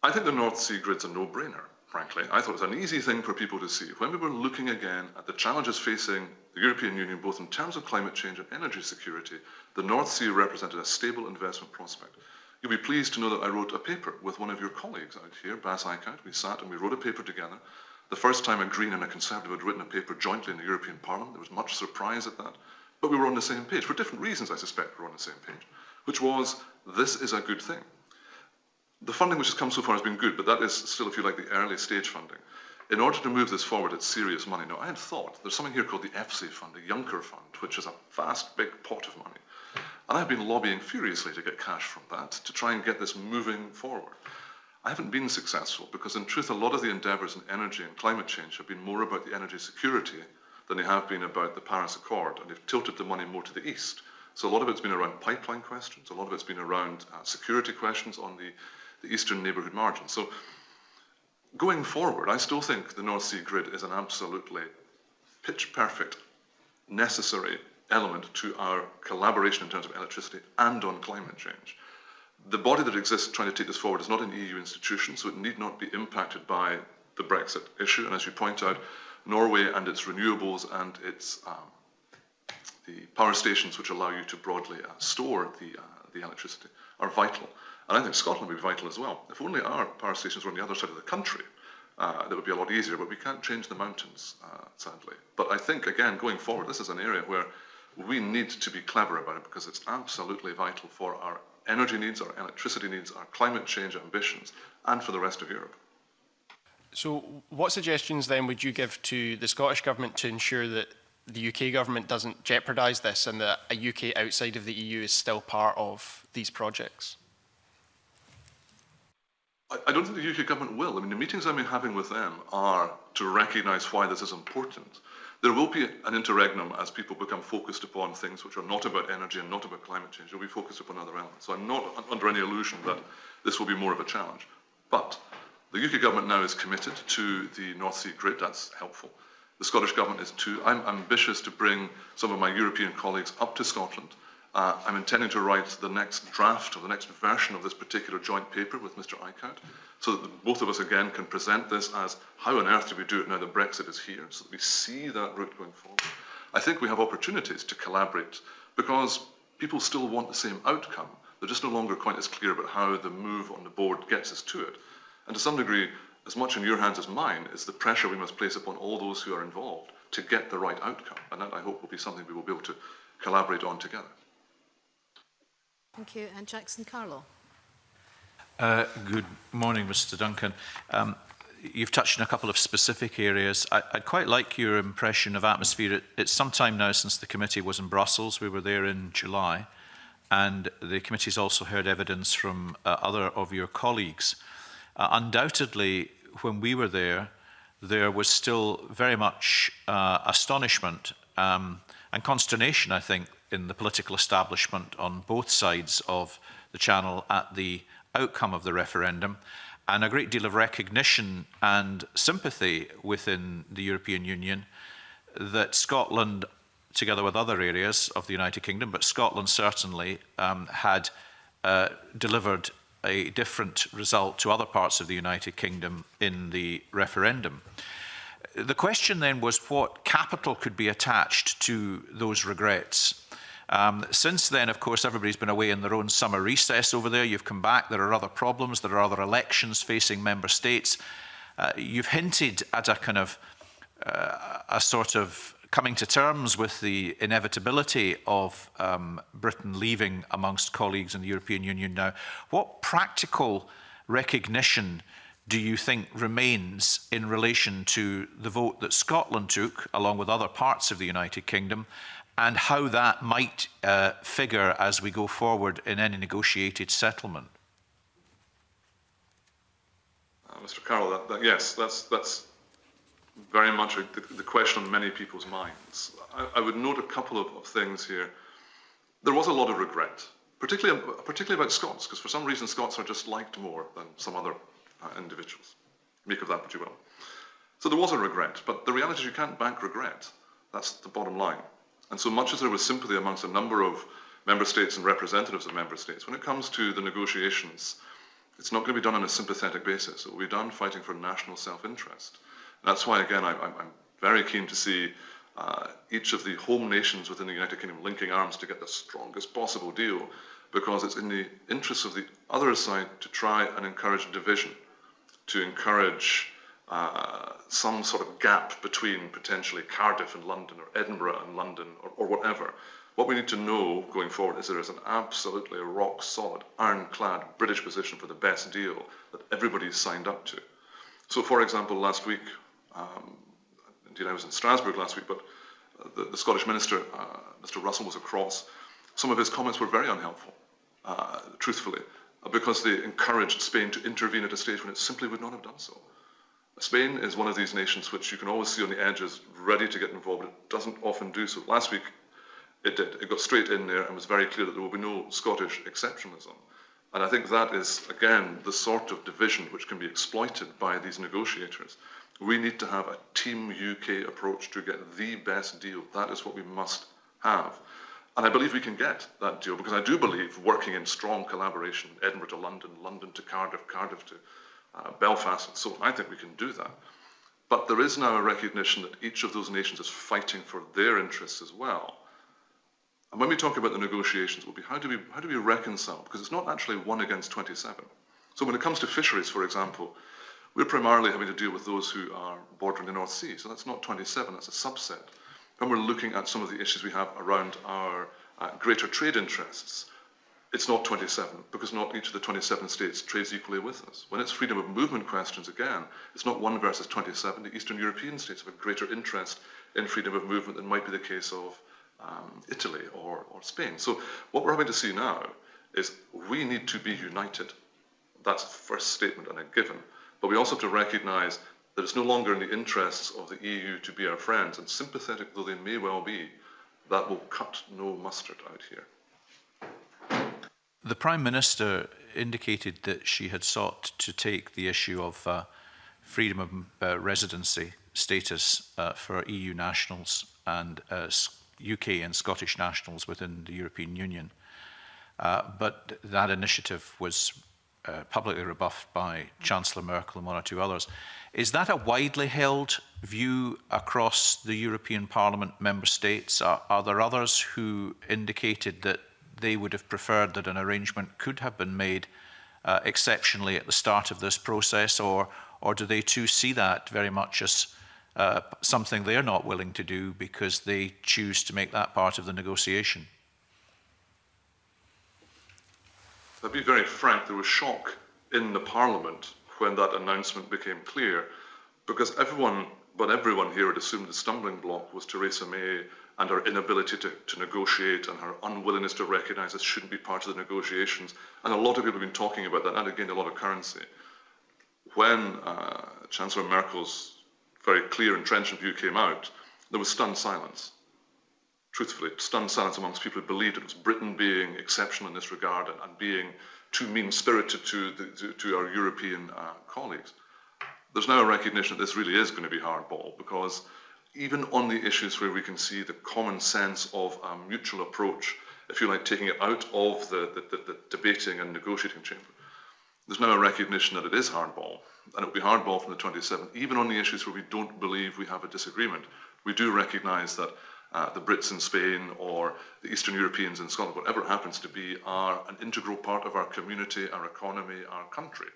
I think the North Sea grid's a no-brainer. Frankly, I thought it was an easy thing for people to see. When we were looking again at the challenges facing the European Union, both in terms of climate change and energy security, the North Sea represented a stable investment prospect. You'll be pleased to know that I wrote a paper with one of your colleagues out here, Bas Eickhout. We sat and we wrote a paper together. The first time a Green and a Conservative had written a paper jointly in the European Parliament. There was much surprise at that. But we were on the same page. For different reasons, I suspect we were on the same page, which was, this is a good thing. The funding which has come so far has been good, but that is still, if you like, the early stage funding. In order to move this forward, it's serious money. Now, I had thought there's something here called the EFSI fund, the Juncker fund, which is a vast, big pot of money. And I've been lobbying furiously to get cash from that to try and get this moving forward. I haven't been successful because, in truth, a lot of the endeavours in energy and climate change have been more about the energy security than they have been about the Paris Accord, and they've tilted the money more to the east. So a lot of it's been around pipeline questions, a lot of it's been around security questions on the eastern neighbourhood margin. So going forward, I still think the North Sea grid is an absolutely pitch-perfect, necessary element to our collaboration in terms of electricity and on climate change. The body that exists trying to take this forward is not an EU institution, so it need not be impacted by the Brexit issue. And as you point out, Norway and its renewables and its the power stations which allow you to broadly store the electricity are vital. And I think Scotland would be vital as well. If only our power stations were on the other side of the country, that would be a lot easier, but we can't change the mountains, sadly. But I think, again, going forward, this is an area where we need to be clever about it because it's absolutely vital for our energy needs, our electricity needs, our climate change ambitions, and for the rest of Europe. So what suggestions then would you give to the Scottish Government to ensure that the UK Government doesn't jeopardise this and that a UK outside of the EU is still part of these projects? I don't think the UK Government will. I mean, the meetings I've been having with them are to recognise why this is important. There will be an interregnum as people become focused upon things which are not about energy and not about climate change. They'll be focused upon other elements. So I'm not under any illusion that this will be more of a challenge. But the UK Government now is committed to the North Sea grid. That's helpful. The Scottish Government is too. I'm ambitious to bring some of my European colleagues up to Scotland. I'm intending to write the next draft or the next version of this particular joint paper with Mr. Eickhout, so that both of us again can present this as how on earth do we do it now that Brexit is here, so that we see that route going forward. I think we have opportunities to collaborate because people still want the same outcome. They're just no longer quite as clear about how the move on the board gets us to it. And to some degree, as much in your hands as mine is the pressure we must place upon all those who are involved to get the right outcome. And that, I hope, will be something we will be able to collaborate on together. Thank you. And Jackson Carlow. Good morning, Mr. Duncan. You've touched on a couple of specific areas. I'd quite like your impression of atmosphere. It's some time now since the committee was in Brussels. We were there in July. And the committee's also heard evidence from other of your colleagues. Undoubtedly, when we were there, there was still very much astonishment and consternation, I think, in the political establishment on both sides of the Channel at the outcome of the referendum, and a great deal of recognition and sympathy within the European Union that Scotland, together with other areas of the United Kingdom, but Scotland certainly had delivered a different result to other parts of the United Kingdom in the referendum. The question then was what capital could be attached to those regrets. Since then, of course, everybody's been away in their own summer recess over there. You've come back. There are other problems. There are other elections facing member states. You've hinted at a kind of a sort of coming to terms with the inevitability of Britain leaving amongst colleagues in the European Union now. What practical recognition do you think remains in relation to the vote that Scotland took, along with other parts of the United Kingdom, and how that might figure as we go forward in any negotiated settlement? Mr. Carroll, yes, that's very much the question on many people's minds. I would note a couple of things here. There was a lot of regret, particularly about Scots, because for some reason Scots are just liked more than some other individuals. Make of that what you will. So there was a regret, but the reality is you can't bank regret. That's the bottom line. And so much as there was sympathy amongst a number of member states and representatives of member states, when it comes to the negotiations, it's not going to be done on a sympathetic basis. It will be done fighting for national self-interest. And that's why, again, I'm very keen to see each of the home nations within the United Kingdom linking arms to get the strongest possible deal, because it's in the interests of the other side to try and encourage division, to encourage some sort of gap between potentially Cardiff and London, or Edinburgh and London, or whatever. What we need to know going forward is there is an absolutely rock-solid, ironclad British position for the best deal that everybody's signed up to. So, for example, last week, indeed I was in Strasbourg last week, but the Scottish Minister, Mr. Russell, was across. Some of his comments were very unhelpful, truthfully, because they encouraged Spain to intervene at a stage when it simply would not have done so. Spain is one of these nations which you can always see on the edges, ready to get involved. It doesn't often do so. Last week, it did. It got straight in there and was very clear that there will be no Scottish exceptionalism. And I think that is, again, the sort of division which can be exploited by these negotiators. We need to have a Team UK approach to get the best deal. That is what we must have. And I believe we can get that deal, because I do believe working in strong collaboration, Edinburgh to London, London to Cardiff, Cardiff to Belfast, and so on, I think we can do that. But there is now a recognition that each of those nations is fighting for their interests as well. And when we talk about the negotiations, will be how do we reconcile? Because it's not actually 1 against 27. So when it comes to fisheries, for example, we're primarily having to deal with those who are bordering the North Sea. So that's not 27, that's a subset. When we're looking at some of the issues we have around our greater trade interests, it's not 27, because not each of the 27 states trades equally with us. When it's freedom of movement questions, again, it's not 1 versus 27. The Eastern European states have a greater interest in freedom of movement than might be the case of Italy or Spain. So what we're having to see now is we need to be united. That's the first statement and a given. But we also have to recognise that it's no longer in the interests of the EU to be our friends, and sympathetic though they may well be, that will cut no mustard out here. The Prime Minister indicated that she had sought to take the issue of freedom of residency status for EU nationals and UK and Scottish nationals within the European Union. But that initiative was publicly rebuffed by Chancellor Merkel and 1 or 2 others. Is that a widely held view across the European Parliament member states? Are there others who indicated that they would have preferred that an arrangement could have been made exceptionally at the start of this process, or do they too see that very much as something they're not willing to do because they choose to make that part of the negotiation? I'll be very frank, there was shock in the Parliament when that announcement became clear, because everyone here had assumed the stumbling block was Theresa May and her inability to negotiate and her unwillingness to recognise this shouldn't be part of the negotiations. And a lot of people have been talking about that, and it gained a lot of currency. When Chancellor Merkel's very clear and trenchant view came out, there was stunned silence. Truthfully, stunned silence amongst people who believed it was Britain being exceptional in this regard and being too mean-spirited to our European colleagues. There's now a recognition that this really is going to be hardball, because even on the issues where we can see the common sense of a mutual approach, if you like, taking it out of the debating and negotiating chamber, there's now a recognition that it is hardball, and it will be hardball from the 27th. Even on the issues where we don't believe we have a disagreement, we do recognise that the Brits in Spain or the Eastern Europeans in Scotland, whatever it happens to be, are an integral part of our community, our economy, our country.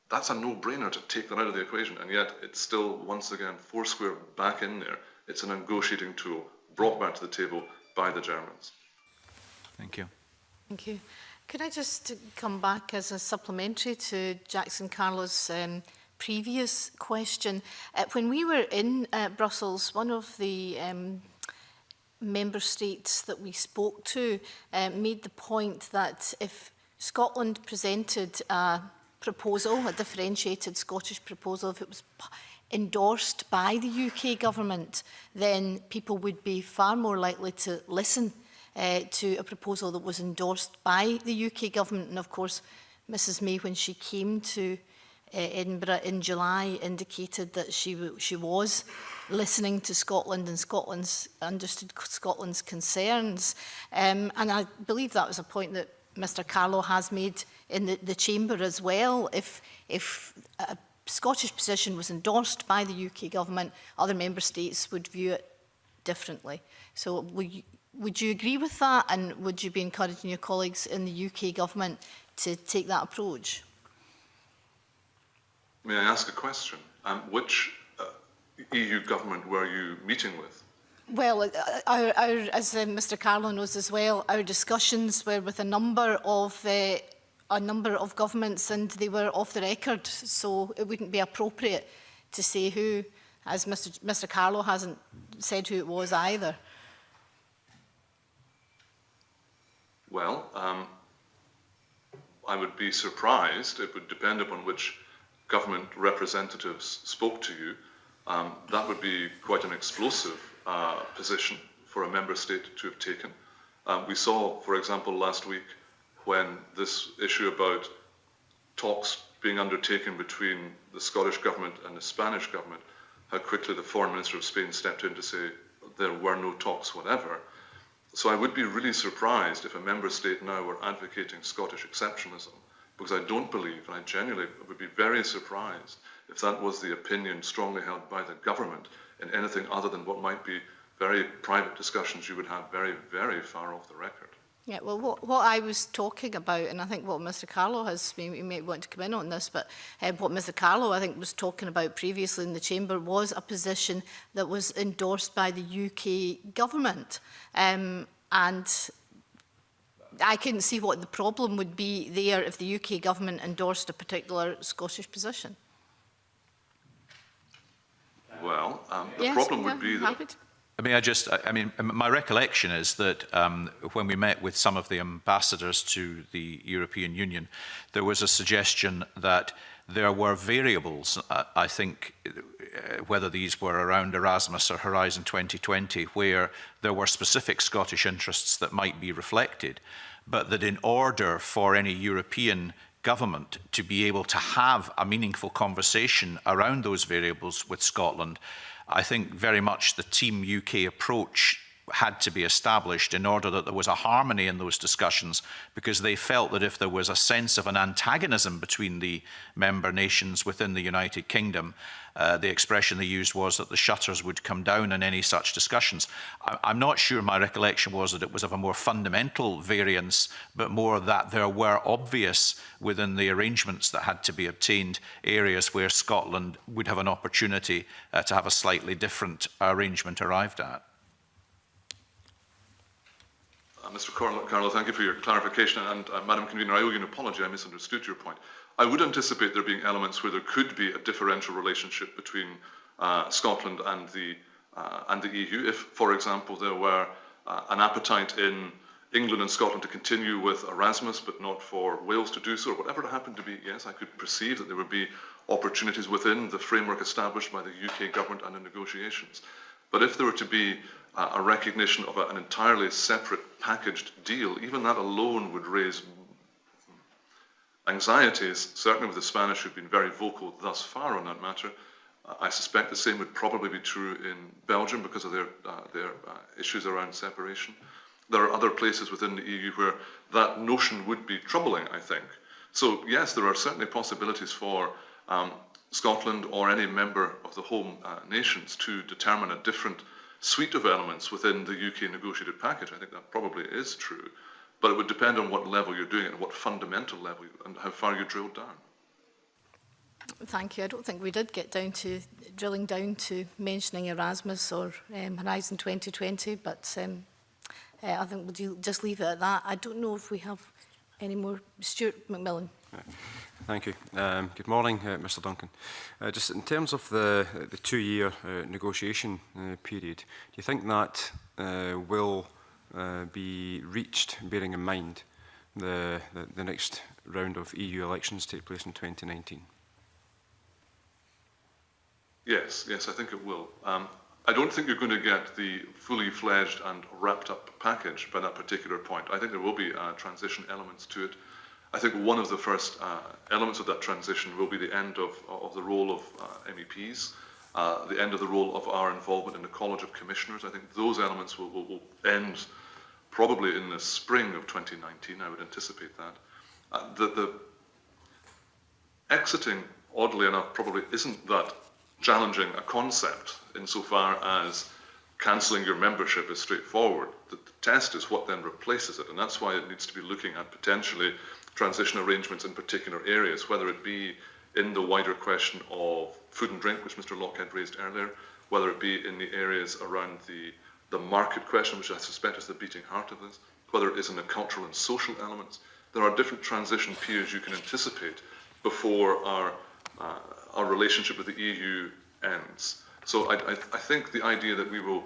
That's a no-brainer to take that out of the equation, and yet it's still, once again, foursquare back in there. It's a negotiating tool brought back to the table by the Germans. Thank you. Thank you. Could I just come back as a supplementary to Jackson Carlo's previous question? When we were in Brussels, one of the member states that we spoke to made the point that if Scotland presented a proposal, a differentiated Scottish proposal, if it was endorsed by the UK government, then people would be far more likely to listen to a proposal that was endorsed by the UK government. And of course, Mrs May, when she came to Edinburgh in July, indicated that she was listening to Scotland and understood Scotland's concerns. And I believe that was a point that Mr Carlo has made in the Chamber as well. If a Scottish position was endorsed by the UK government, other member states would view it differently. So would you agree with that, and would you be encouraging your colleagues in the UK government to take that approach? May I ask a question? Which EU government were you meeting with? Well, as Mr Carlo knows as well, our discussions were with a number of governments, and they were off the record, so it wouldn't be appropriate to say who, as Mr Carlo hasn't said who it was either. Well, I would be surprised. It would depend upon which government representatives spoke to you. That would be quite an explosive position for a member state to have taken. We saw, for example, last week when this issue about talks being undertaken between the Scottish government and the Spanish government, how quickly the Foreign Minister of Spain stepped in to say there were no talks whatever. So I would be really surprised if a member state now were advocating Scottish exceptionalism, because I don't believe, and I genuinely would be very surprised if that was the opinion strongly held by the government in anything other than what might be very private discussions you would have very, very far off the record. Yeah, well, what I was talking about, and I think what Mr Carlo has, you may want to come in on this, but what Mr Carlo, I think, was talking about previously in the Chamber was a position that was endorsed by the UK government. And I couldn't see what the problem would be there if the UK government endorsed a particular Scottish position. Well, the problem would be that... I mean, my recollection is that when we met with some of the ambassadors to the European Union, there was a suggestion that there were variables, I think, whether these were around Erasmus or Horizon 2020, where there were specific Scottish interests that might be reflected, but that in order for any European government to be able to have a meaningful conversation around those variables with Scotland, I think very much the Team UK approach had to be established in order that there was a harmony in those discussions, because they felt that if there was a sense of an antagonism between the member nations within the United Kingdom, the expression they used was that the shutters would come down in any such discussions. I'm not sure my recollection was that it was of a more fundamental variance, but more that there were obvious within the arrangements that had to be obtained areas where Scotland would have an opportunity to have a slightly different arrangement arrived at. Mr. Carlo, thank you for your clarification. And Madam Convener, I owe you an apology. I misunderstood your point. I would anticipate there being elements where there could be a differential relationship between Scotland and the EU. If, for example, there were an appetite in England and Scotland to continue with Erasmus, but not for Wales to do so, or whatever it happened to be, yes, I could perceive that there would be opportunities within the framework established by the UK government and the negotiations. But if there were to be a recognition of an entirely separate packaged deal, even that alone would raise anxieties, certainly with the Spanish, who've been very vocal thus far on that matter. I suspect the same would probably be true in Belgium because of their issues around separation. There are other places within the EU where that notion would be troubling, I think. So yes, there are certainly possibilities for Scotland or any member of the home nations to determine a different suite of elements within the UK negotiated package. I think that probably is true, but it would depend on what level you're doing it and what fundamental level and how far you drilled down. Thank you. I don't think we did get down to drilling down to mentioning Erasmus or Horizon 2020, but I think we'll just leave it at that. I don't know if we have any more. Stuart McMillan. Thank you. Good morning, Mr Duncan. Just in terms of the 2-year negotiation period, do you think that will be reached, bearing in mind the next round of EU elections take place in 2019? Yes, I think it will. I don't think you're going to get the fully fledged and wrapped up package by that particular point. I think there will be transition elements to it. I think one of the first elements of that transition will be the end of the role of MEPs, the end of the role of our involvement in the College of Commissioners. I think those elements will end probably in the spring of 2019. I would anticipate that. The exiting, oddly enough, probably isn't that challenging a concept insofar as cancelling your membership is straightforward. The test is what then replaces it, and that's why it needs to be looking at potentially transition arrangements in particular areas, whether it be in the wider question of food and drink, which Mr Lockhead raised earlier, whether it be in the areas around the market question, which I suspect is the beating heart of this, whether it is in the cultural and social elements. There are different transition periods you can anticipate before our relationship with the EU ends. So I think the idea that we will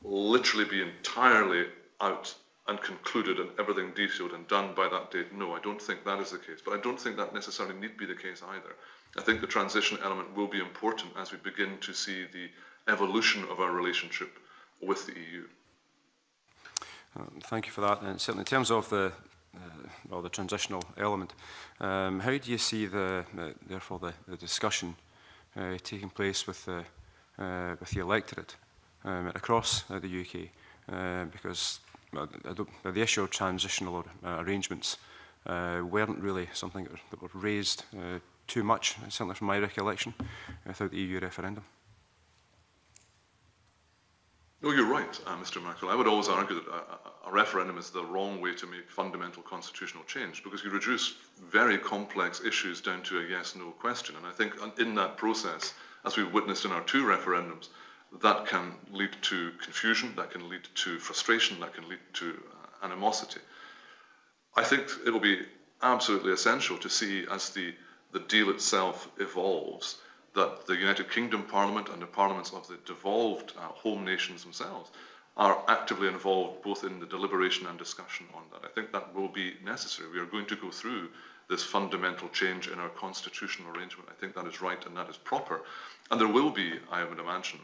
literally be entirely out and concluded and everything detailed and done by that date, no, I don't think that is the case. But I don't think that necessarily need be the case either. I think the transition element will be important as we begin to see the evolution of our relationship with the EU. Thank you for that. And certainly in terms of the transitional element, how do you see therefore the discussion taking place with the electorate across the UK? Because the issue of transitional arrangements weren't really something that were raised too much, certainly from my recollection, without the EU referendum. No, you're right, Mr Merkel. I would always argue that a referendum is the wrong way to make fundamental constitutional change, because you reduce very complex issues down to a yes-no question. And I think in that process, as we've witnessed in our 2 referendums, that can lead to confusion, that can lead to frustration, that can lead to animosity. I think it will be absolutely essential to see, as the deal itself evolves, that the United Kingdom Parliament and the parliaments of the devolved home nations themselves are actively involved both in the deliberation and discussion on that. I think that will be necessary. We are going to go through this fundamental change in our constitutional arrangement. I think that is right and that is proper. And there will be, I would imagine,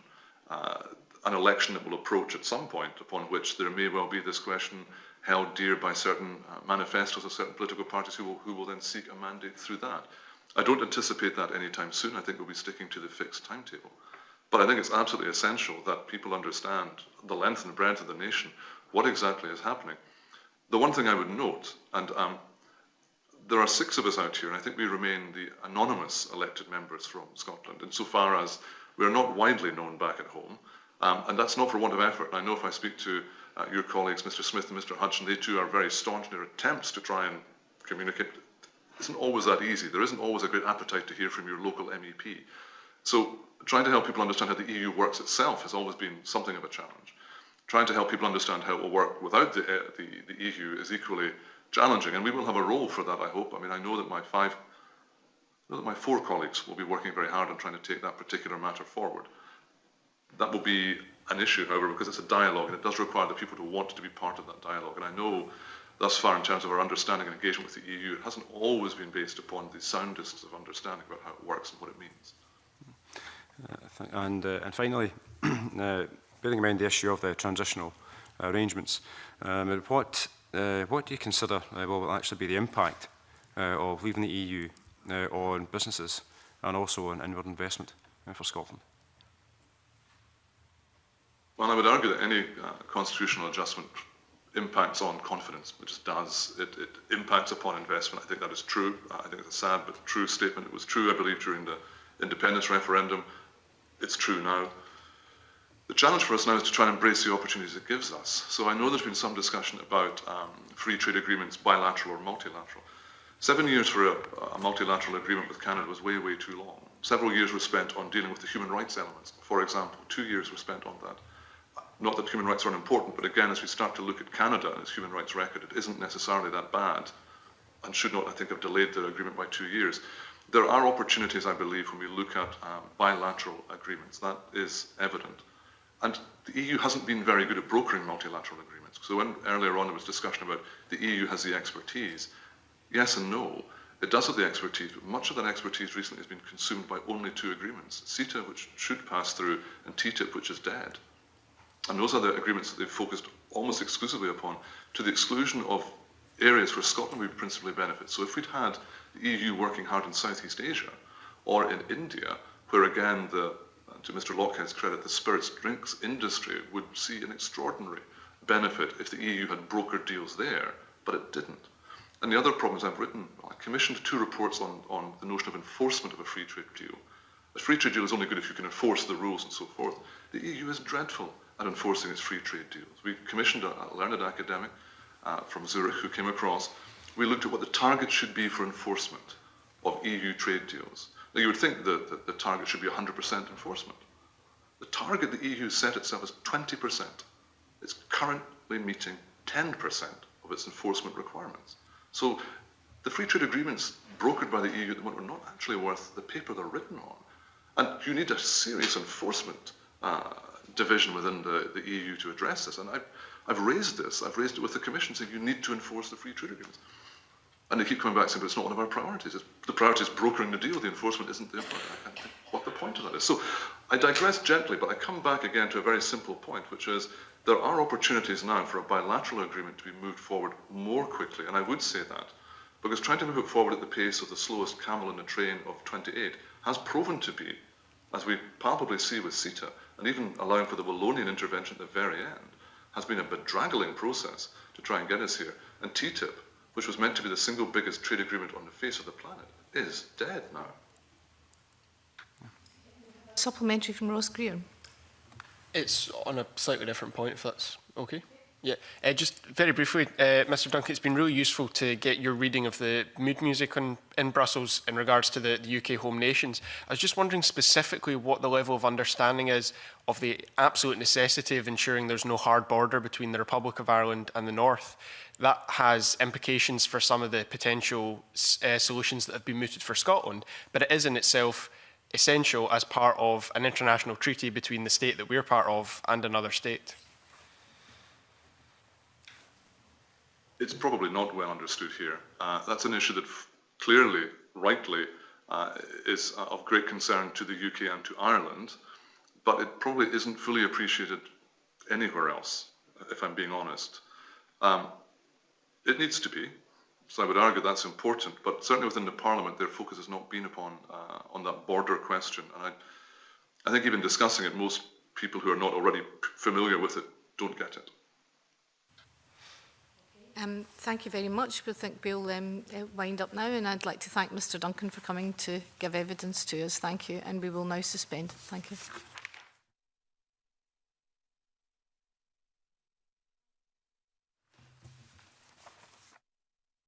an election that will approach at some point upon which there may well be this question held dear by certain manifestos of certain political parties who will then seek a mandate through that. I don't anticipate that anytime soon. I think we'll be sticking to the fixed timetable. But I think it's absolutely essential that people understand the length and breadth of the nation, what exactly is happening. The one thing I would note, and there are 6 of us out here, and I think we remain the anonymous elected members from Scotland, insofar as we're not widely known back at home, and that's not for want of effort. I know if I speak to your colleagues, Mr Smith and Mr Hudson, they too are very staunch in their attempts to try and communicate. It isn't always that easy. There isn't always a great appetite to hear from your local MEP. So trying to help people understand how the EU works itself has always been something of a challenge. Trying to help people understand how it will work without the EU is equally challenging, and we will have a role for that, I hope. I mean, I know that my 4 colleagues will be working very hard on trying to take that particular matter forward. That will be an issue, however, because it's a dialogue, and it does require the people to want to be part of that dialogue. And I know thus far, in terms of our understanding and engagement with the EU, it hasn't always been based upon the soundest of understanding about how it works and what it means. And finally, bearing in mind the issue of the transitional arrangements, what do you consider will actually be the impact of leaving the EU on businesses and also on inward investment for Scotland? Well, I would argue that any constitutional adjustment impacts on confidence. It just does. It impacts upon investment. I think that is true. I think it's a sad but true statement. It was true, I believe, during the independence referendum. It's true now. The challenge for us now is to try and embrace the opportunities it gives us. So I know there's been some discussion about free trade agreements, bilateral or multilateral. 7 years for a multilateral agreement with Canada was way, way too long. Several years were spent on dealing with the human rights elements. For example, 2 years were spent on that. Not that human rights aren't important, but again, as we start to look at Canada and its human rights record, it isn't necessarily that bad and should not, I think, have delayed their agreement by 2 years. There are opportunities, I believe, when we look at bilateral agreements. That is evident. And the EU hasn't been very good at brokering multilateral agreements. So when earlier on there was discussion about the EU has the expertise, yes and no. It does have the expertise, but much of that expertise recently has been consumed by only 2 agreements. CETA, which should pass through, and TTIP, which is dead. And those are the agreements that they've focused almost exclusively upon, to the exclusion of areas where Scotland would principally benefit. So if we'd had the EU working hard in Southeast Asia, or in India, where again, to Mr. Lockhead's credit, the spirits drinks industry would see an extraordinary benefit if the EU had brokered deals there, but it didn't. And the other problems I've written, I commissioned 2 reports on the notion of enforcement of a free trade deal. A free trade deal is only good if you can enforce the rules and so forth. The EU is dreadful at enforcing its free trade deals. We commissioned a learned academic from Zurich who came across. We looked at what the target should be for enforcement of EU trade deals. Now, you would think that the target should be 100% enforcement. The target the EU set itself is 20%. It's currently meeting 10% of its enforcement requirements. So the free trade agreements brokered by the EU at the moment are not actually worth the paper they're written on. And you need a serious enforcement division within the EU to address this. And I've raised this. I've raised it with the Commission, saying you need to enforce the free trade agreements. And they keep coming back saying, but it's not one of our priorities. The priority is brokering the deal. The enforcement isn't the priority. I can't think what the point of that is. So I digress gently, but I come back again to a very simple point, which is there are opportunities now for a bilateral agreement to be moved forward more quickly. And I would say that because trying to move it forward at the pace of the slowest camel in a train of 28 has proven to be, as we palpably see with CETA, and even allowing for the Wallonian intervention at the very end, has been a bedraggling process to try and get us here. And TTIP, which was meant to be the single biggest trade agreement on the face of the planet, is dead now. Supplementary from Ross Greer. It's on a slightly different point, if that's okay. Yeah, just very briefly, Mr. Duncan, it's been really useful to get your reading of the mood music in Brussels in regards to the UK home nations. I was just wondering specifically what the level of understanding is of the absolute necessity of ensuring there's no hard border between the Republic of Ireland and the North. That has implications for some of the potential solutions that have been mooted for Scotland, but it is in itself essential as part of an international treaty between the state that we're part of and another state. It's probably not well understood here. That's an issue that clearly, rightly, is of great concern to the UK and to Ireland, but it probably isn't fully appreciated anywhere else, if I'm being honest. It needs to be, so I would argue that's important, but certainly within the Parliament, their focus has not been upon on that border question. And I think even discussing it, most people who are not already familiar with it don't get it. Thank you very much. I think we'll wind up now, and I'd like to thank Mr. Duncan for coming to give evidence to us. Thank you, and we will now suspend. Thank you.